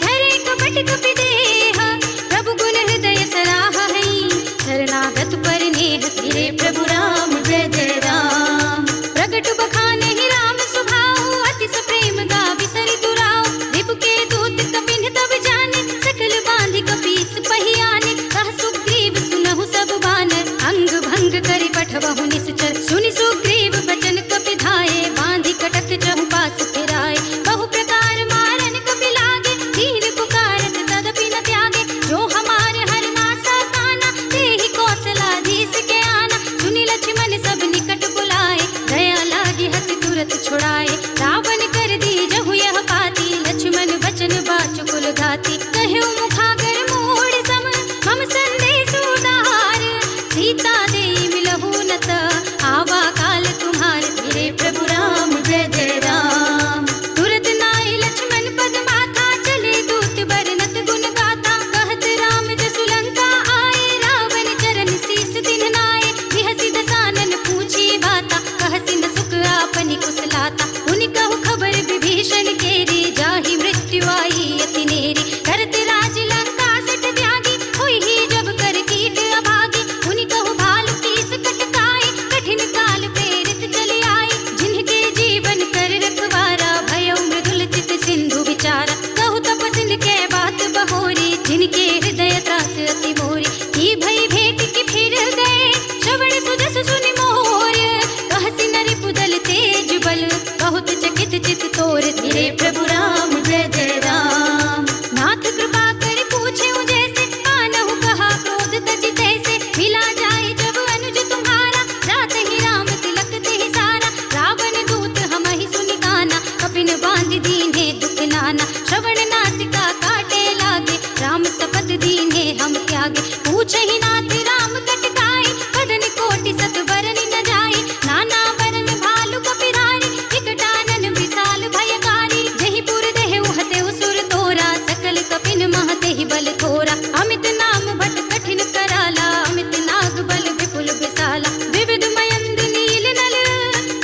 Speaker 1: धरे कपट कपि देह। प्रभु गुण हृदय सराहहि, शरणागत पर नेह। तेरे प्रभु राम जय जय राम। प्रगट बखाने ही राम स्वभाव, अति सप्रेम गावि सरितु राव। रिपु के दूत कपिन तब भंग करी पठवहु निश्चर, सुनि सुग्रीव बचन कपि धाये, बांधि कटक चहु पास फिराए। बहु प्रकार मारन कपि लागे, दीन पुकारत तदपि न त्यागे। जो हमारे हर नासा काना, तेहि कौशलाधीश के आना। सुनि लक्ष्मण सब निकट बुलाए, दया लागी हसि तुरत छुड़ाए। रावण कर दीजहु यह पाती, लक्ष्मण बचन बाचुकुल घाती। कह्यो मुखागर मोड़ सम, मम संदेश उदार। सीता देई मिलहु नत, आवा काल तुम्हार। धीरे प्रभु राम जय जय राम। तुरत नाई लक्ष्मण पद माथा, चले दूत बरनत गुण गाथा। कहत राम जसु लंका आए, रावण चरण शीस दिन नाए। बिहसि दसानन पूछी बाता, कहसि न सुख आपनि कुशलाता। उनि कहु खबर विभीषण केरी, जाहि मृत्यु आई अति नेरी। करत राज लंका सिठ त्यागी, होई जब कर कीट अभागी। उनि कहु भालु कीस कटकाए, कठिन काल प्रेरित चले आए। जिनके जीवन कर रखवारा, भयउ मृदुल चित सिंधु विचारा। कहु तपसिन के बात बहोरी, जिनके हृदय त्रास अति मोरी। की भई भेंट की फिर गए, श्रवण सुजस सुनि मोर। कहसि नरि पुदल तेज बल, बहुत चकित चित तोर। धीरे प्रभु राम जय जय राम। नाथ कृपा कर पूछे जैसे, कानहु कहा क्रोध तजि तैसे। मिला जाए जब अनुज तुम्हारा, रात ही राम तिलक तेहि सारा। रावण दूत हमहि सुनि काना, कपिन बांधि दीन्हे दुख नाना। श्रवण नासिका काटे लागे, राम शपथ दीन्हे हम त्यागे। पूछहि नाथ राम कटकाई, बदन कोटि सत बरनि न जाई। नाना बरन भालु कपिरारी, विकटानन विशाल भयकारी। जहि पुर देहु हतेउ सुर तोरा, सकल कपिन महतेहि बल थोरा। अमित नाम भट कठिन कराला, अमित नाग बल विपुल विशाला। विविध मयंद नील नल,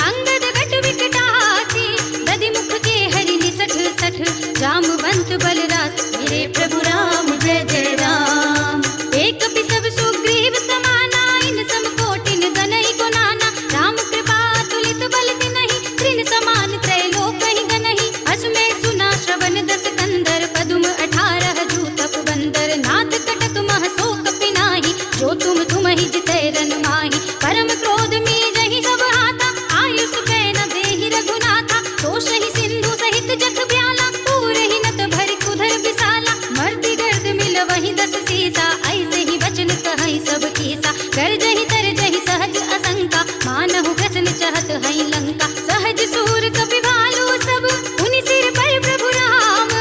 Speaker 1: अंगद घट विकटासी। दधि मुख के हरि निसठ सठ, जामवंत बलरास। मेरे प्रभु राम जय जय राम। एक कपि सब सुग्रीव समाना, इन सम कोटिन गनई गुनाना। राम कृपा तुलित बल तिनहि, तृण समान त्रैलोक ही गनहि। अस में सुना श्रवण दस कंदर, पदुम 18 जूतप बंदर। नाथ कटक मह सो कपि नाही, जो तुम ही जितै रन माही। परम क्रोध में जहि सब हाथा, आयुष कै न देहि रघुनाथा। तोषहि सिंधु सहित जख ब्याला, पूरहि नत भरि कुधर विशाला। मर्दि गर्द मिल वही 10 सीसा, ऐसे ही वचन कहै सब कीसा। गर्जहि तरजहि सहज असंका, मानहु ग्रसन चहत हई लंका। सहज सूर कपि भालु सब, उनि सिर पर प्रभु राम।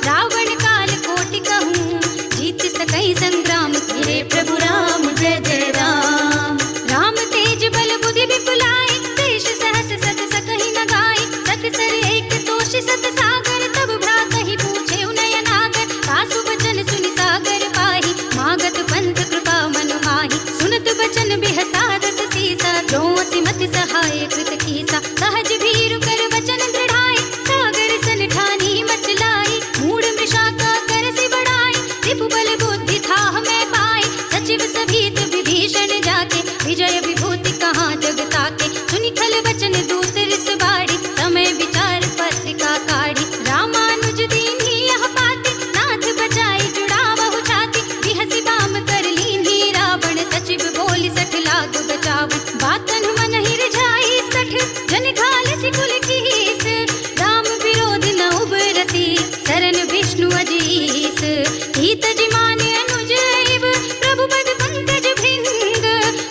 Speaker 1: रावण काल कोटि कहूँ, जीत सकै संग्राम। धीरे प्रभु राम जय जय राम। राम तेज बल बुद्धि विपुलाए, शेष सहस सत सकहि न गाए। सकसर एक सोष सत सागर, तब भ्रातहि पूछे नयनागर। सासु बचन सुनि सागर पाहि, मागत पंथ कृपा मन माहि। सुनत बचन बिहसा दस सीसा, जो सिमति सहाय कृत कीसा। सहज भीरु कर वचन दृढ़ाए, सागर सन ठानी मचलाई। मूढ़ मृषा का करसि बढ़ाई, रिपु बल बुद्धि थाह में पाए। सचिव सभीत विभीषण जाके, विजय विभूति कहाँ जग ताके। सुनि खल वचन दूत रिस बाड़ी, समय विचार पत्रिका काढ़ी। रामानुज दीन्ही यह पाती, नाथ बचाई जुड़ावहु छाती। बिहसि बाम कर लीन्ही रावण, सचिव बोलि सठ लाग बचावन। बातन मन ही रिझाई सठ, जन घाल सिकुल कीस। राम विरोध न उबरसी, शरण विष्णु अजीस। हित जिमान अनुज एव, प्रभु पद पंकज भृंग।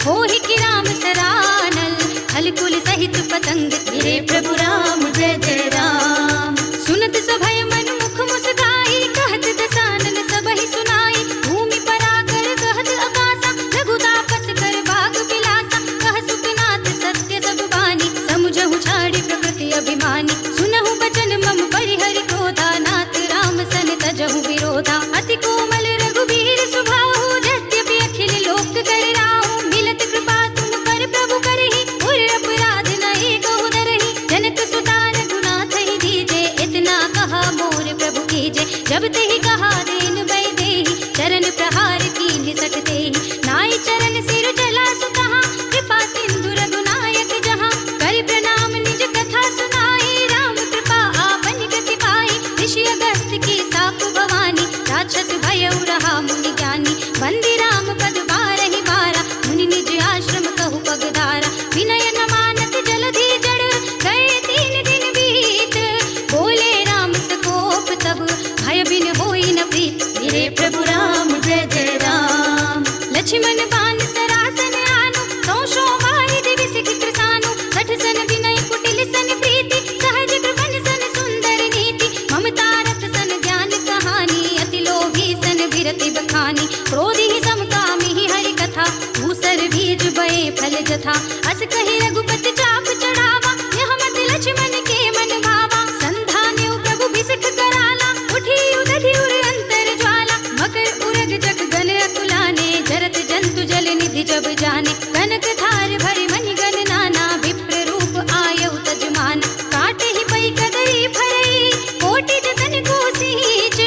Speaker 1: होहि कि राम सरानल, खल कुल सहित पतंग। मेरे प्रभु राम जय जय राम। सुनत सभय मन मुख मुस्काई, कहत दसानन सबहि सुनाई। भूमि पराकर कहत आकाशा, रघु तापस कर बाग बिलासा। कह सुखनाथ सत्य सब बानी, समुझहु छाड़ी प्रकृति अभिमानी। सुनहु बचन मम परिहरि क्रोधा, नाथ राम सन तजहु विरोधा। अति कोमल रघुबीर सुभाहु, यद्यपि अखिल लोक कर राहु। मिलत कृपा तुम कर प्रभु करहि, उर अपराध न एकहु धरहि। जनक सुता रघुनाथ ही दीजे, इतना कहा मोर प्रभु कीजे। जब तेहि कहा देन बै देहि, चरण प्रहार कीन्हि सठ तेहि। नाई चरण सिर चला सुतहाँ, कृपा सिंधु रघुनायक जहाँ। कर प्रणाम निज कथा सुनाई, राम कृपा आपन गति पाई। ऋषि अगस्त्य की साप भवानी, राक्षस भयउ रहा मुनि ज्ञानी। बंदी राम पद बारहि बारा, मुनि निज आश्रम कहु सुंदर बीज बए फल जथा। अस कहि रघुपति चाप चढ़ावा, यह मत लक्ष्मण के मन भावा। संधान्यो प्रभु बिसठ कराला, उठी उदधि उर अंतर ज्वाला। मकर उरग जग गण अकुलाने, जरत जंतु जल निधि जब जाने। कनक थार भरि मनि गण नाना, विप्र रूप आयउ तजमान। काटे ही पै कदरी भरई, कोटि जतन को सींच।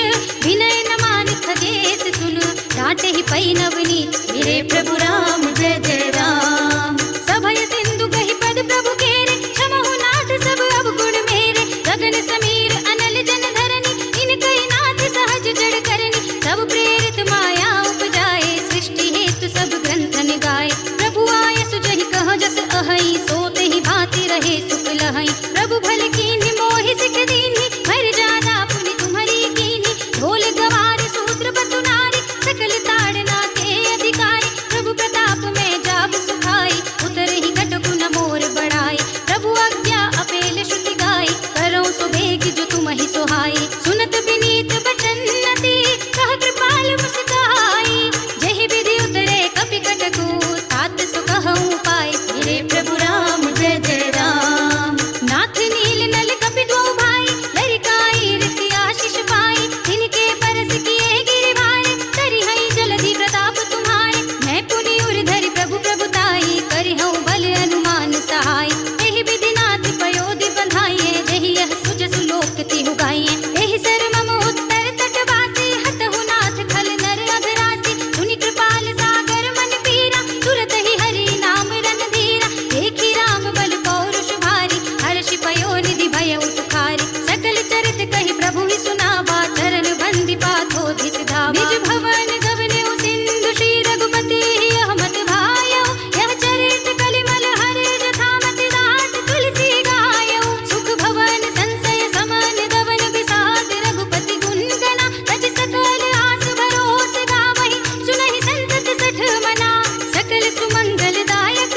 Speaker 1: विनय न मान खगेश सुन, डांटे ही पै नवनीत। मेरे प्रभु राम जय जय राम। सभय सिंधु कहि पद प्रभु केरे, क्षमहु नाथ सब अवगुण मेरे। गगन समीर अनल जन धरनी, इनकहि नाथ सहज जड़ करनी। तब प्रेरित माया उपजाए, सृष्टि हेतु सब ग्रंथन गाए। प्रभु आय सुजहि कह जस अहै, सोत ही भांति रहे सुख लहै। प्रभु भल कीन्हि मोहि सिख दीन्हि, मर जाना पुनि तुम्हरी कीन्हि। ढोल गवार सूत्र बसु नारी, सकल ताड़ना के अधिकारी। प्रभु प्रताप में जाब सुखाई, उतरहि कटकु न मोर बढ़ाई। प्रभु आज्ञा अपेल श्रुति गाई, करौ सुबेग जो तुमहि सोहाई। सुनत विनीत बचन नति, कह कृपाल मुस्काई। जहि विधि उतरे कपि कटकु, तात सुकहउ पाए। मेरे प्रभु राम जय जय राम। नाथ नील नल कपि दो भाई, लरिकाई ऋषि आशीष पाई। तिनके परस किए गिरिवारे, करिहै जलधि प्रताप तुम्हारे। मैं पुनि उर धरि प्रभु प्रभुताई, करिहउ बल अनुमान सहाय। एहि विधि नाथ पयोधि बंधाइए, जहि यह सुजसु लोक तिहु गाइए। एहि सर मम उत्तर तटवासी, हतहु नाथ खल नर अधरासी। सुनि कृपाल सागर मन पीरा, तुरत ही हरि नाम रणधीरा। देखि राम बल पौरुष भारी, हर्षि पयोनिधि भयउ सुखारी। सकल चरित कहि प्रभु ही सुनावा, चरण बंदी पाथोधि सिधावा। निज भवन गवनेउ सिंधु, श्री रघुपति यह मत भायौ। यह चरित कलिमल हरे, जथा मति दास तुलसी गायौ। सुख भवन संशय समन, गवन विषाद रघुपति गुण गना। तज सकल आस भरोस गावहि, सुनहि संतत सठ मना। सकल सुमंगल दायक,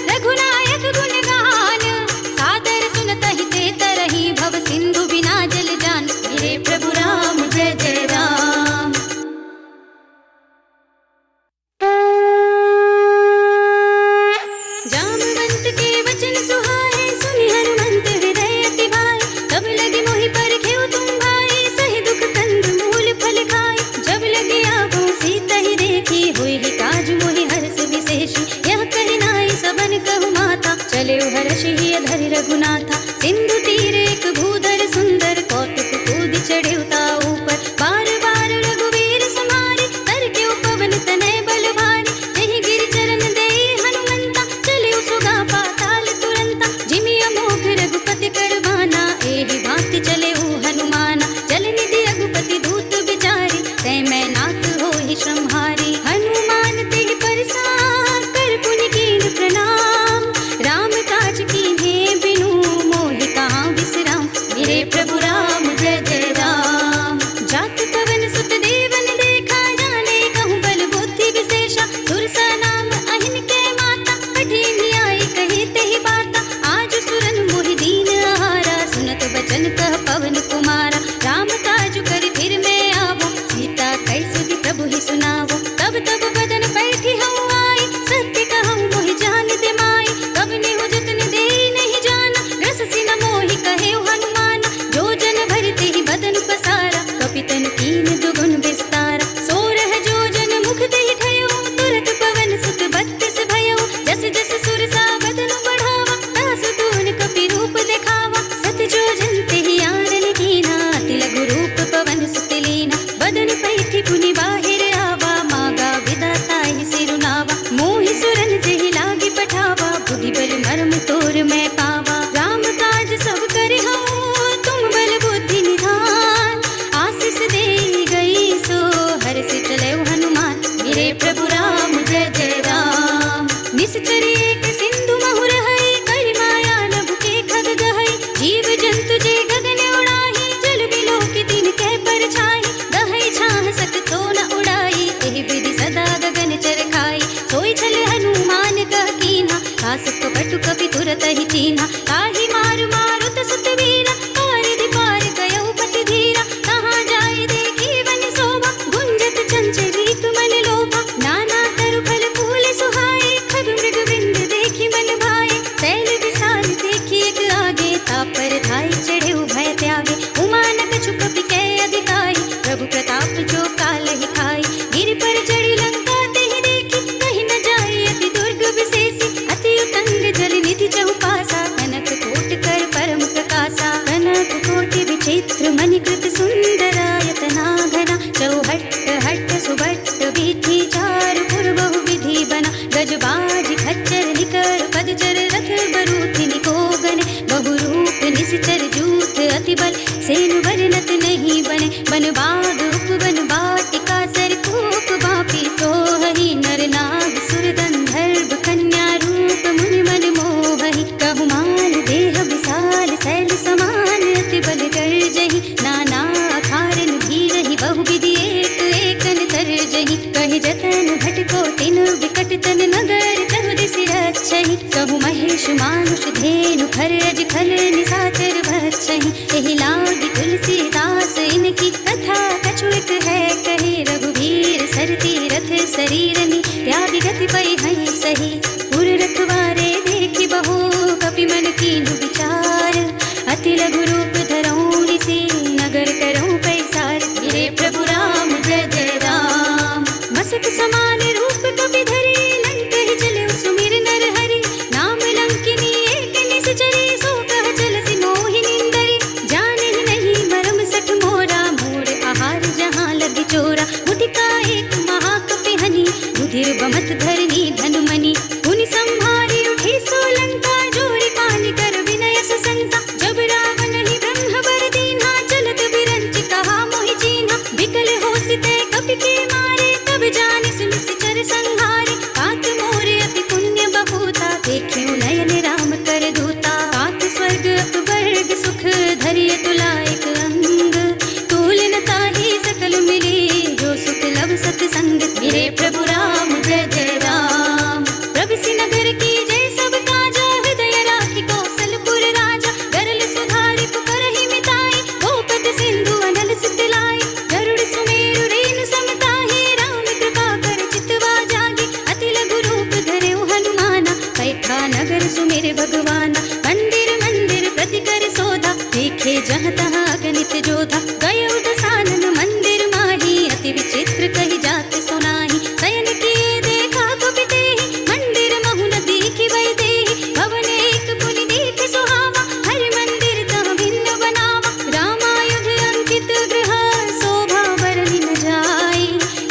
Speaker 1: रघुनायक गुण गान। सादर सुनतहि ते तरहि, भव सिंधु बिना जल जान। मेरे प्रभु राम जय जय राम। जामवंत के वचन सुहाए, सुनि हनुमंत हृदय अति भाए। तब लगे मोहि परखेउ तुम भाई, सहि दुख कंद मूल फल खाए। जब लगे आगो सीता ही देखी, होई ही काज मोहि हर्ष विशेषी। यह कहि नाई सबन कहु माता, चलेउ हर्षि धरि रघुनाथा। सिंधु तीर एक भूधर सुंदर, कौतुक कूदि चढ़ेउ ताऊ पर। बार बार रघुवीर समारे, करके उपवन तनय बल भारी। जहि गिरि चरण देई हनुमंता, चलेउ सुगा पाताल तुरंता। जिमि अमोघ रघुपति कर बाना, एहि भांति चलेउ हनुमाना। जल निधि रघुपति दूत विचारी, तै मैं नाथ होहि श्रमहारी। हनुमान तेहि परसार, कर पुनि कीन प्रणाम। राम काज कीन्हे बिनु, मोहि कहाँ विश्राम। मेरे प्रभु राम जय जय राम। जात पवन सुत देवन देखा, जाने कहूँ बल बुद्धि विशेषा। सुरसा नाम अहिन के माता, कठिन आई कही तेहि बाता। आज सुरन मोहि दीन आहारा, सुनत बचन कह पवन कुमारा। राम काज कर फिर मैं आवो, सीता कैसि प्रभु ही सुनावो। तब तब बदन बैठी हूँ आई, सत्य कहूँ मोहि जान दे माई। कब नेहु जतन देई नहीं जाना, रस सिन मोहि कहेउ हनुमाना। जो जन भरते ही बदन पसारा, कपितन कीन दुगुन विस्तारा। सोरह जो जन मुख देहि ठयउ, तुरत पवन सुत बत्तीस भयउ। जस जस सुरसा बदन बढ़ावा, तासु तून कपि रूप देखावा। सत जो जन तेहि आनन कीना, अति लघु रूप पवन सुत लीना। बदन पैठी पुनि बाहिर आवा, मागा विदाता ही सिरुनावा। मोहि सुरन जेहि लागी पठावा, बुद्धि बल मर्म तोर मैं पावा। राम काज सब करिहउँ, तुम बल बुद्धि निधान। आशीष देई गई सो, हर्षि चलेउ हनुमान। मेरे प्रभु राम जय जय राम। निश्चर एक सिंधु महु रहै, करि माया नभ के खग गहै। जीव जंतु जे गगन उड़ाही, जल बिलो की तिनके परछाई। दहै छाह सकतो न उड़ाई, एहि विधि सदा गगन चरखाई। सोई छल हनुमान कह कीन्हा, तास कपटु कपि तुरत ही चीन्हा। ताहि मार मारुत सुत वीरा, पारिधि पार गयउ पति धीरा। कहाँ जाय देखी वन शोभा, गुंजत चंचल रीत मन लोभा। नाना तरु फल फूल सुहाए, खच्चर निकर पदचर रथ बरूथ निको गने बहुरूप निश्चर जूथ अति बल सेन वर्णत नहीं बने बन बाग उपवन बाटिका सर कूप बापी तो हरि नर नाग सुर गंधर्व कन्या रूप मुनि मन मोहहि कहु माल देह विशाल शैल समान अति बल गर्जहि नाना अखारन भीरहि बहु विधि एक एकन तरजहि कहि जतन भटको तिन विकट तन नगर तहु दिसि रक्षहि कहु महेश मानुष धेनु खरज खल निशाचर भक्षहि एहि लागी तुलसीदास इनकी कथा कछुक है कहे रघुवीर सर तीरथ शरीरनि त्याग गति पै हई सही पुर रखवारे देखि बहु कपि मन कीन्हु विचार अति लघु रूप धरऊं निसि नगर करऊं पैसार हे प्रभु राम जय जय राम मसक समान रूप कपि धरे लंक ही चले सुमिर नर हरि नाम लंकिनी एक निश्चरी सो कह चलसि मोहि निंदरी जाने नहीं मरम सठ मोरा मोर आहार जहाँ लग चोरा मुटिका एक महाकपि हनि रुधिर बमत धरनी धनुमनि पुनि संहारी उठी सोलंका जोरी पानी कर विनय ससंता जब रावण ही ब्रह्म वर दीन्हा चलत बिरंच कहा मोहि चीन्हा विकल होसिते कपि के मारे तब जानि निश्चर संहारे कात मोरे अति पुण्य बहुता देखियो नयन राम कर दूता कात स्वर्ग अपवर्ग सुख धरिय तुलायक अंग तूलन ताहि सकल मिले जो सुख लब सत्संग मेरे प्रभु राम जय जय राम प्रभु नगर की जय सब काजा हृदय राखी कौशलपुर राजा गरल सुधारि पुकारहि मिताई गोपद सिंधु अनल सितलाई गरुड़ सुमेरु रेणु समताहि राम कृपा कर चितवा जागे अति लघु रूप धरे हनुमाना बैठा नगर सुमेर भगवाना मंदिर मंदिर प्रति कर सोधा देखे जहाँ तहाँ अगणित जोधा गयो दसानन मंदिर माही अति विचित्र कही जात सुनाही शयन किए देखा कपि तेहि मंदिर महु न देखि वै देहि भवन एक पुनि देख सुहावा हरि मंदिर तह भिन्न बनावा रामायुध अंकित गृह शोभा बरनि न जाय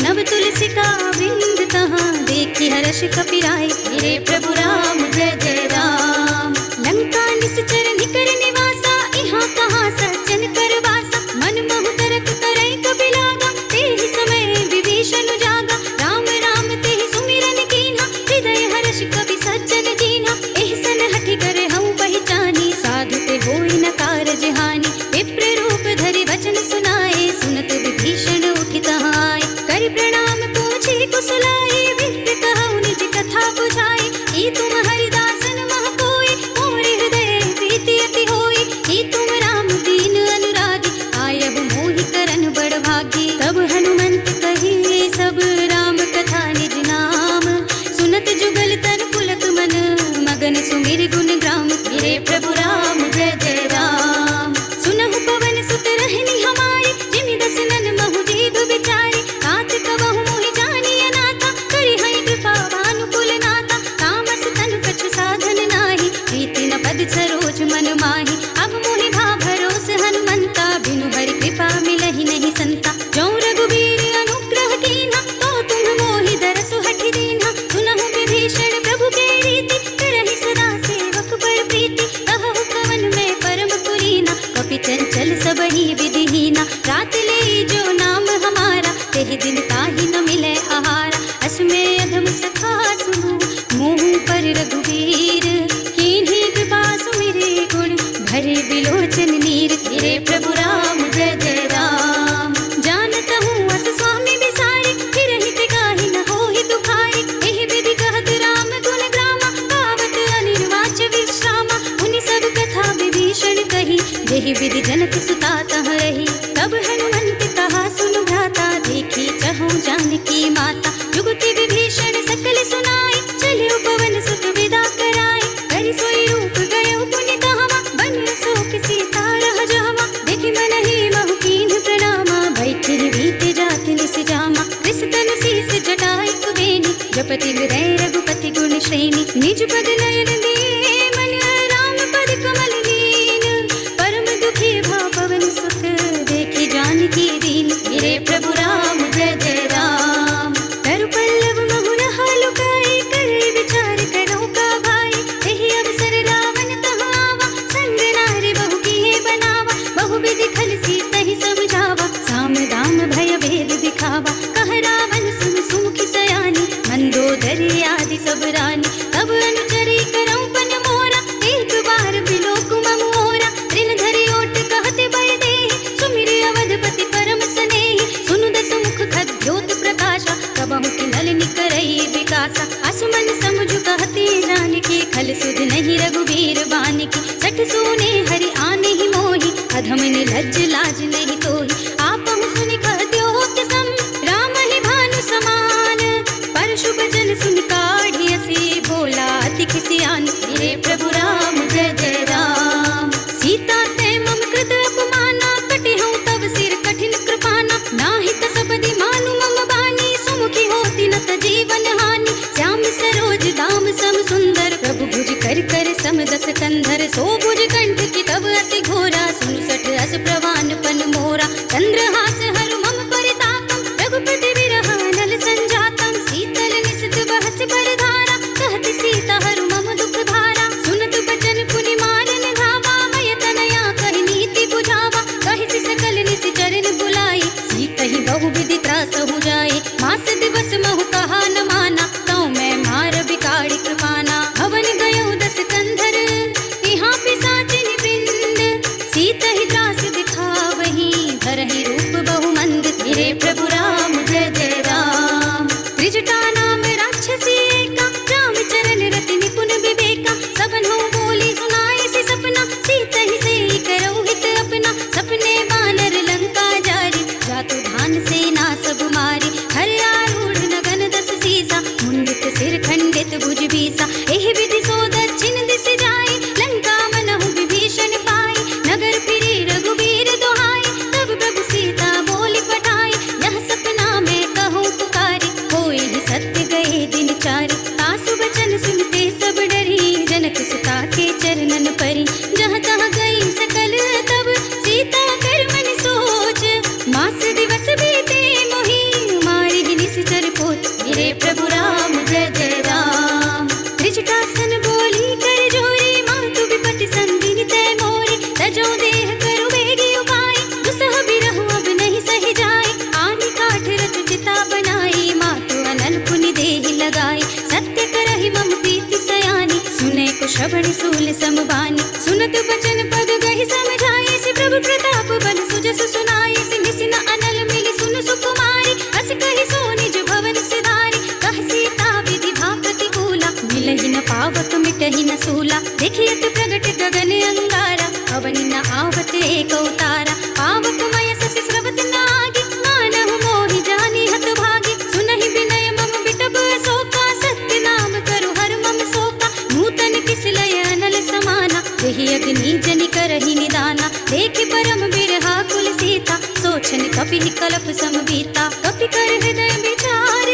Speaker 1: नव तुलसी का बिंद तहाँ देखि हर्ष कपि राय हे प्रभु राम जय जय राम लंका निश्चर निकर निवासा इहाँ कहाँ सज्जन कर वासा मन महु तरक तरई कपि लागा तेहि समय विभीषण जागा राम राम तेहि सुमिरन कीन्हा हृदय हर्ष कपि सज्जन दीन्हा एहसन हठि करे हऊँ पहचानी साधु ते होई न कारज हानि विप्र रूप धरि वचन सुनाए सुनत विभीषण उठि तहाँ आए करि प्रणाम पूछे कुशलाए विप्र कहऊँ निज कथा बुझाए ई तुम हरिदासन मह कोई मोरे हृदय प्रीति अति होई ई तुम राम दीन अनुरागी आयहु मोहि करन बड़ भागी तब हनुमंत कही सब राम कथा निज नाम सुनत जुगल तन पुलक मन मगन सुमिर गुण ग्राम हे प्रभु राम जय जय राम सुनहु पवन सुत रहनी हमारी जिमि दसनन महु जीव बिचारी तात कबहु मोहि जानी अनाथा करि हई कृपा भानुकुल नाथा तामस तनु कछु साधन नाही प्रीति न पद सरोज मन माही अब मोहि भा भरोस हनुमंता बिनु हरि कृपा मिलहि नहीं संता जो रघुबीर अनुग्रह कीन्हा तो तुम मोहि दरसु हठि दीन्हा सुनहु विभीषण प्रभु के रीति करहि सदा सेवक बड़ प्रीति कहु कवन में परम पुरीना कपि चंचल सबहि विधिहीना रात ले जो नाम हमारा तेहि दिन ताहि न मिले आहारा असमे अधम सखा सुनु मुँह पर रघुवीर कीन्ही कृपा सुमिरे गुण भरे विलोचन नीर हे प्रभु राम जय जय राम जानत हूँ अस स्वामी बिसारे फिर हित गाहि न होहि दुखारे एहि विधि कहत राम गुण ग्रामा गावत अनिर्वाच विश्रामा उनि सब कथा विभीषण कही जेहि विधि जनक सुता तह रही तब हनुमंत कहा सुनु भ्राता देखी चहु जानकी माता जुगति विभीषण सकल सुनाई चलियो पवन सुत विदा कराई करि सोई रूप गयो पुनि तहवा बन शोक सीता रह जहवा देखि मन ही महु कीन्ह प्रणामा बैठि बीते जात निस जामा कृष्ण शीस जटाई कुबेनी जपति हृदय रघुपति गुण श्रेणी निज पद नयन दिए मन राम पद कमल लीन परम दुखी भा पवन सुख देखि जानकी दीन हे प्रभु राम जय जय राम तरु पल्लव महु रहा लुकाए कर विचार कर रानी। तब अनुचरी करऊं पन मोरा, एक बार बिलोक मम ओरा। ऋण धरि ओट कहते बय देहि, सुमिर अवधपति परम स्नेहि। सुनु दस मुख खद्योत प्रकाशा, कबहु किन्नल निकरई विकासा। असमन समझु कहते जानकी, खल सुध नहीं रघुबीर बानिकी। सठ सोने हरि आने ही मोहि, अधम ने लज्ज लाज नहीं तोहि। आपहु सुनि कहद्योत सम, राम ही भानु समान। परशु बचन सुनि काढ़ी असी, बोला अति किसियान। मेरे प्रभु राम जय जय राम। सीता ते मम कृत अपमाना, कटे हूँ तब सिर कठिन कृपाना। नाहित सबदि मानु मम बानी, सुमुखी होती न त जीवन हानि। श्याम सरोज दाम सम सुंदर, प्रभु भुज कर कर सम दस कंधर। सो भुज कंठ की तब अति घोरा, सुनु सठ अस प्रवान पन मोरा। चंद्रहास हरु मम परितापम, रघुपति विरह नल संजातम। शीतल निसित बहस बरधारा, कहत सीता हरु मम दुख भारा। सुनत बचन पुनि मारन धावा, मय तनया कहि नीति बुझावा। कहि सकल निसि चरण बुलाई, सीतहि बहु विधि त्रासहु जाए। मास दिवस महु कहा न माना, तौ मैं मार बिगाड़ी कृपाना। हवन गयो दस कंधर, यहाँ पिशाचिनि वृंद। सीतहि त्रास दिखावहीं, धरहि रूप बहु मंद। मेरे प्रभु राम जय जय राम। त्रिजटा नाम राक्षसी एका, राम चरण रति निपुण विवेका। सबन हो बोली सुनाए से सपना, सीतहि सेई करौ हित अपना। सपने बानर लंका जारी, जातु धान सेना सब मारी। हर आरूढ़ नगन दस सीसा, मुंडित सिर खंडित भुज बीसा। एहि विधि सो दक्षिण दिस जाए, लंका मनहु विभीषण पाए। नगर फिरे रघुबीर दुहाई, तब प्रभु सीता बोली पठाई। यह सपना मैं कहूँ पुकारी, होए ही सत्य गए दिन चारि। तासु बचन सुनते सब डरी, जनक सुता के चरणन परी। जहाँ तहाँ गई सकल तब, सीता कर मन सोच। मास दिवस बीते मोहि, मारि ही निश्चर पोत। मेरे प्रभु राम जय जय राम। त्रिजटासन बोली कर जोरी, मातु विपति संगिनी तय मोरी। तजो देह करु बेगी उपाय, दुसह बिरहु अब नहीं सहि जाए। आनि काठ रचु चिता बनाई, मातु अनल पुनि देहि लगाई। सत्य करहि मम प्रीति सयानी, सुने को श्रवण सूल समबानी। सुनत बचन पद गहि समझाए, से प्रभु प्रताप बन सुजस सुनाए। से निसिन अनल मिली सुन सुकुमारी, अस कहि सो निज भवन सिधारी। कह सीता विधि भा प्रतिकूला, मिलहि न पावक मिटहि न सूला। देखियत प्रगट गगन अंगारा, अवनि न आवत एक अवतारा। पावक मय ससि स्रवत नागी, मानहु मोहि जानि हत भागी। सुनहि विनय मम बिटब अशोका, सत्य नाम करु हर मम शोका। नूतन किस लय अनल समाना, यही अग्नि जनि करहि निदाना। देखि परम बिरहा कुल सीता, सोचन कपि कलप सम बीता। कपि कर हृदय विचार,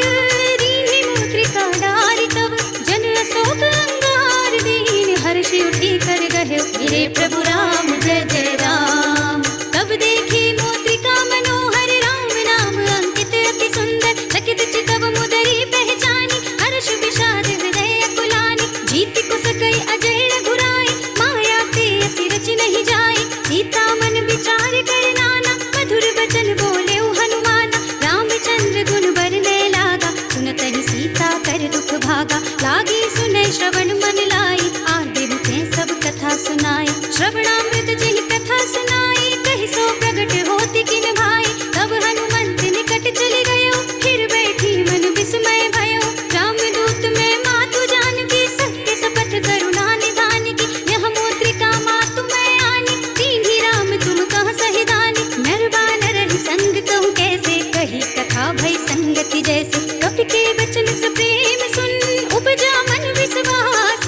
Speaker 1: दीन्हि मुद्रिका डारि। तब जन अशोक अंगार, दीन हर्षि उठी कर गहे। मेरे प्रभु राम जय जय राम। तब देखी मुद्रिका मनोहर, राम नाम अंकित अति सुंदर। चकित चितव मुदरी पहचानी, हर्ष विषाद हृदय अकुलानी। जीति को सकई अजय रघुराई, माया ते असी रच नहीं जाए। सीता मन विचार कर नाना, मधुर बचन बोले हनुमाना। रामचंद्र गुण बरने लागा, सुनतहि सीता कर दुख भागा। लागी सुने श्रवण मन लाई, आदि मुखे सब कथा सुनाई। श्रवणामृत जिहि कथा सुनाई, कहि सो प्रगट होति किन भाई। तब हनुमंत निकट चले गयो, फिर बैठी मन विस्मय भयो। रामदूत में मातु जानकी, सत्य शपथ करुणा निधान की। यह मुद्रिका मातु मैं आनी, दीन्हि राम तुम कह सहि दानी। नर बानर ही संग कहूँ कैसे, कही कथा भई संगति जैसे। कपि के वचन सप्रेम सुन, उपजा मन विश्वास।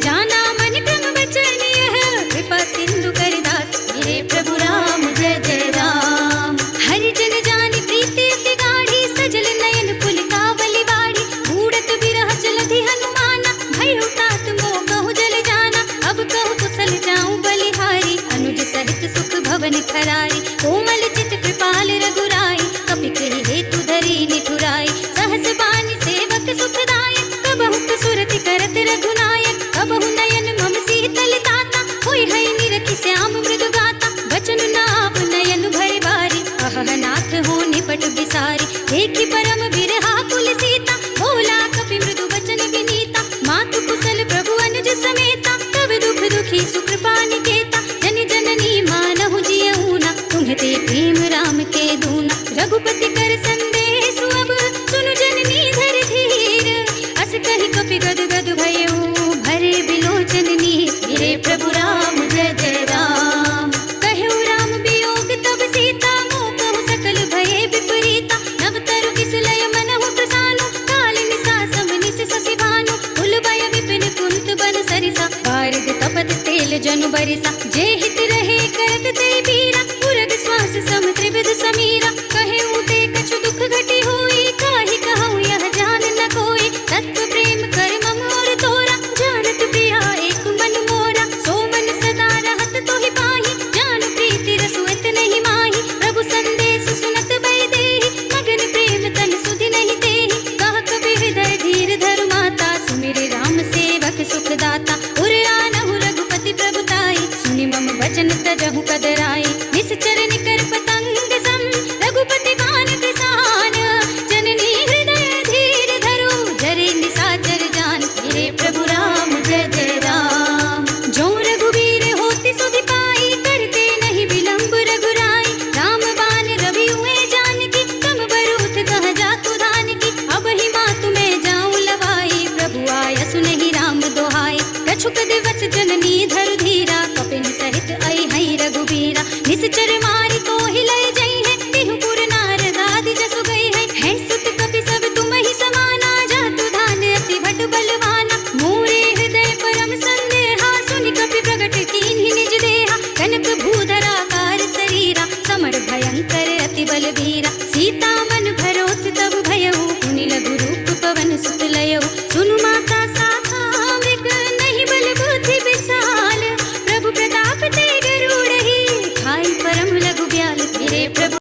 Speaker 1: जाना मन क्रम वचन यह, कृपा सिंधु कर दास। मेरे प्रभु राम जय जय राम। हरि जन जानि प्रीति अति गाढ़ी, सजल नयन पुलकावली बाढ़ी। बूढ़त बिरह जलधि हनुमाना, भय तात मोह कहु जल जाना। अब कहु कुशल जाऊं बलिहारी, अनुज सहित सुख भवन खरारी। कोमल चित कृपाल रघुराई, कपि के हेतु धरी निठुराई। सहस बानी सेवक सुखदायक, कबहु सुरति करत रघुनायक। कबहु नयन मम शीतल ताता, होय है निरखि श्याम मृदु गाता। बचन नाव नयन भय बारी, अहह नाथ हो निपट बिसारी। देखि परम बिरहा कुल सीता, बोला कपि मृदु बचन विनीता। भयऊ भरे बिलोचन नीर, गिरे प्रभु राम जय जय राम। कहु राम वियोग तब सीता, मोह कहु सकल भये विपरीता। नव तरु किसलय मनहु प्रसानु, काल निसा सम निस शशि भानु। उलबय विपिन कुंत बन सरिसा, बारिद तपत तेल जनु बरिसा। जे हित रहे करत ते बीरा, उरग श्वास सम त्रिविध समीरा। कहे ऊते कछु दुख घटी होई, काहि कहूँ यह जान न कोई। तत्व प्रेम कर मम और तोरा, जानत प्रिया एक मन मोरा। सो मन सदा रहत तोहि पाहि, जान प्रीति रसु इत नहीं माहि। प्रभु संदेश सुनत बै देहि, मगन प्रेम तन सुधि नहीं तेहि। कह कबि हृदय धीर धरु माता, सुमिर राम सेवक सुख दाता। उर आनहु रघुपति प्रभुताई, सुनि मम वचन तजहु कदराई। निश्चर निकर पतंग सम, रघुपति बान किसान। जननी हृदय धीर धरु, जरे निशाचर जान। गिरे प्रभु राम जय जय राम। जो रघुवीर होति सुधि पाई, करते नहीं विलंब रघुराई। राम बान रवि हुए जानकी, कम बरूथ कह जातु धानकी। अब ही मातु में जाऊं लवाई, प्रभु आयसु नहीं राम दोहाई। कछुक दिवस जननी धरु धीरा, कपिन सहित आई हई रघुबीरा। निश्चर मारी तो हिलय जई है, तिहु पुर नारद आदि जसु गई है। सुत कपि सब तुम ही समाना, जातु धान अति भट बलवाना। मोरे हृदय परम संदेहा, सुनि कपि प्रगट कीन्हि निज देहा। कनक भूधरा कार शरीरा, समर भयंकर अति बलबीरा। सीता मन भरोस तब भयऊ, मुनि लघु रूप पवन सुत लयऊ।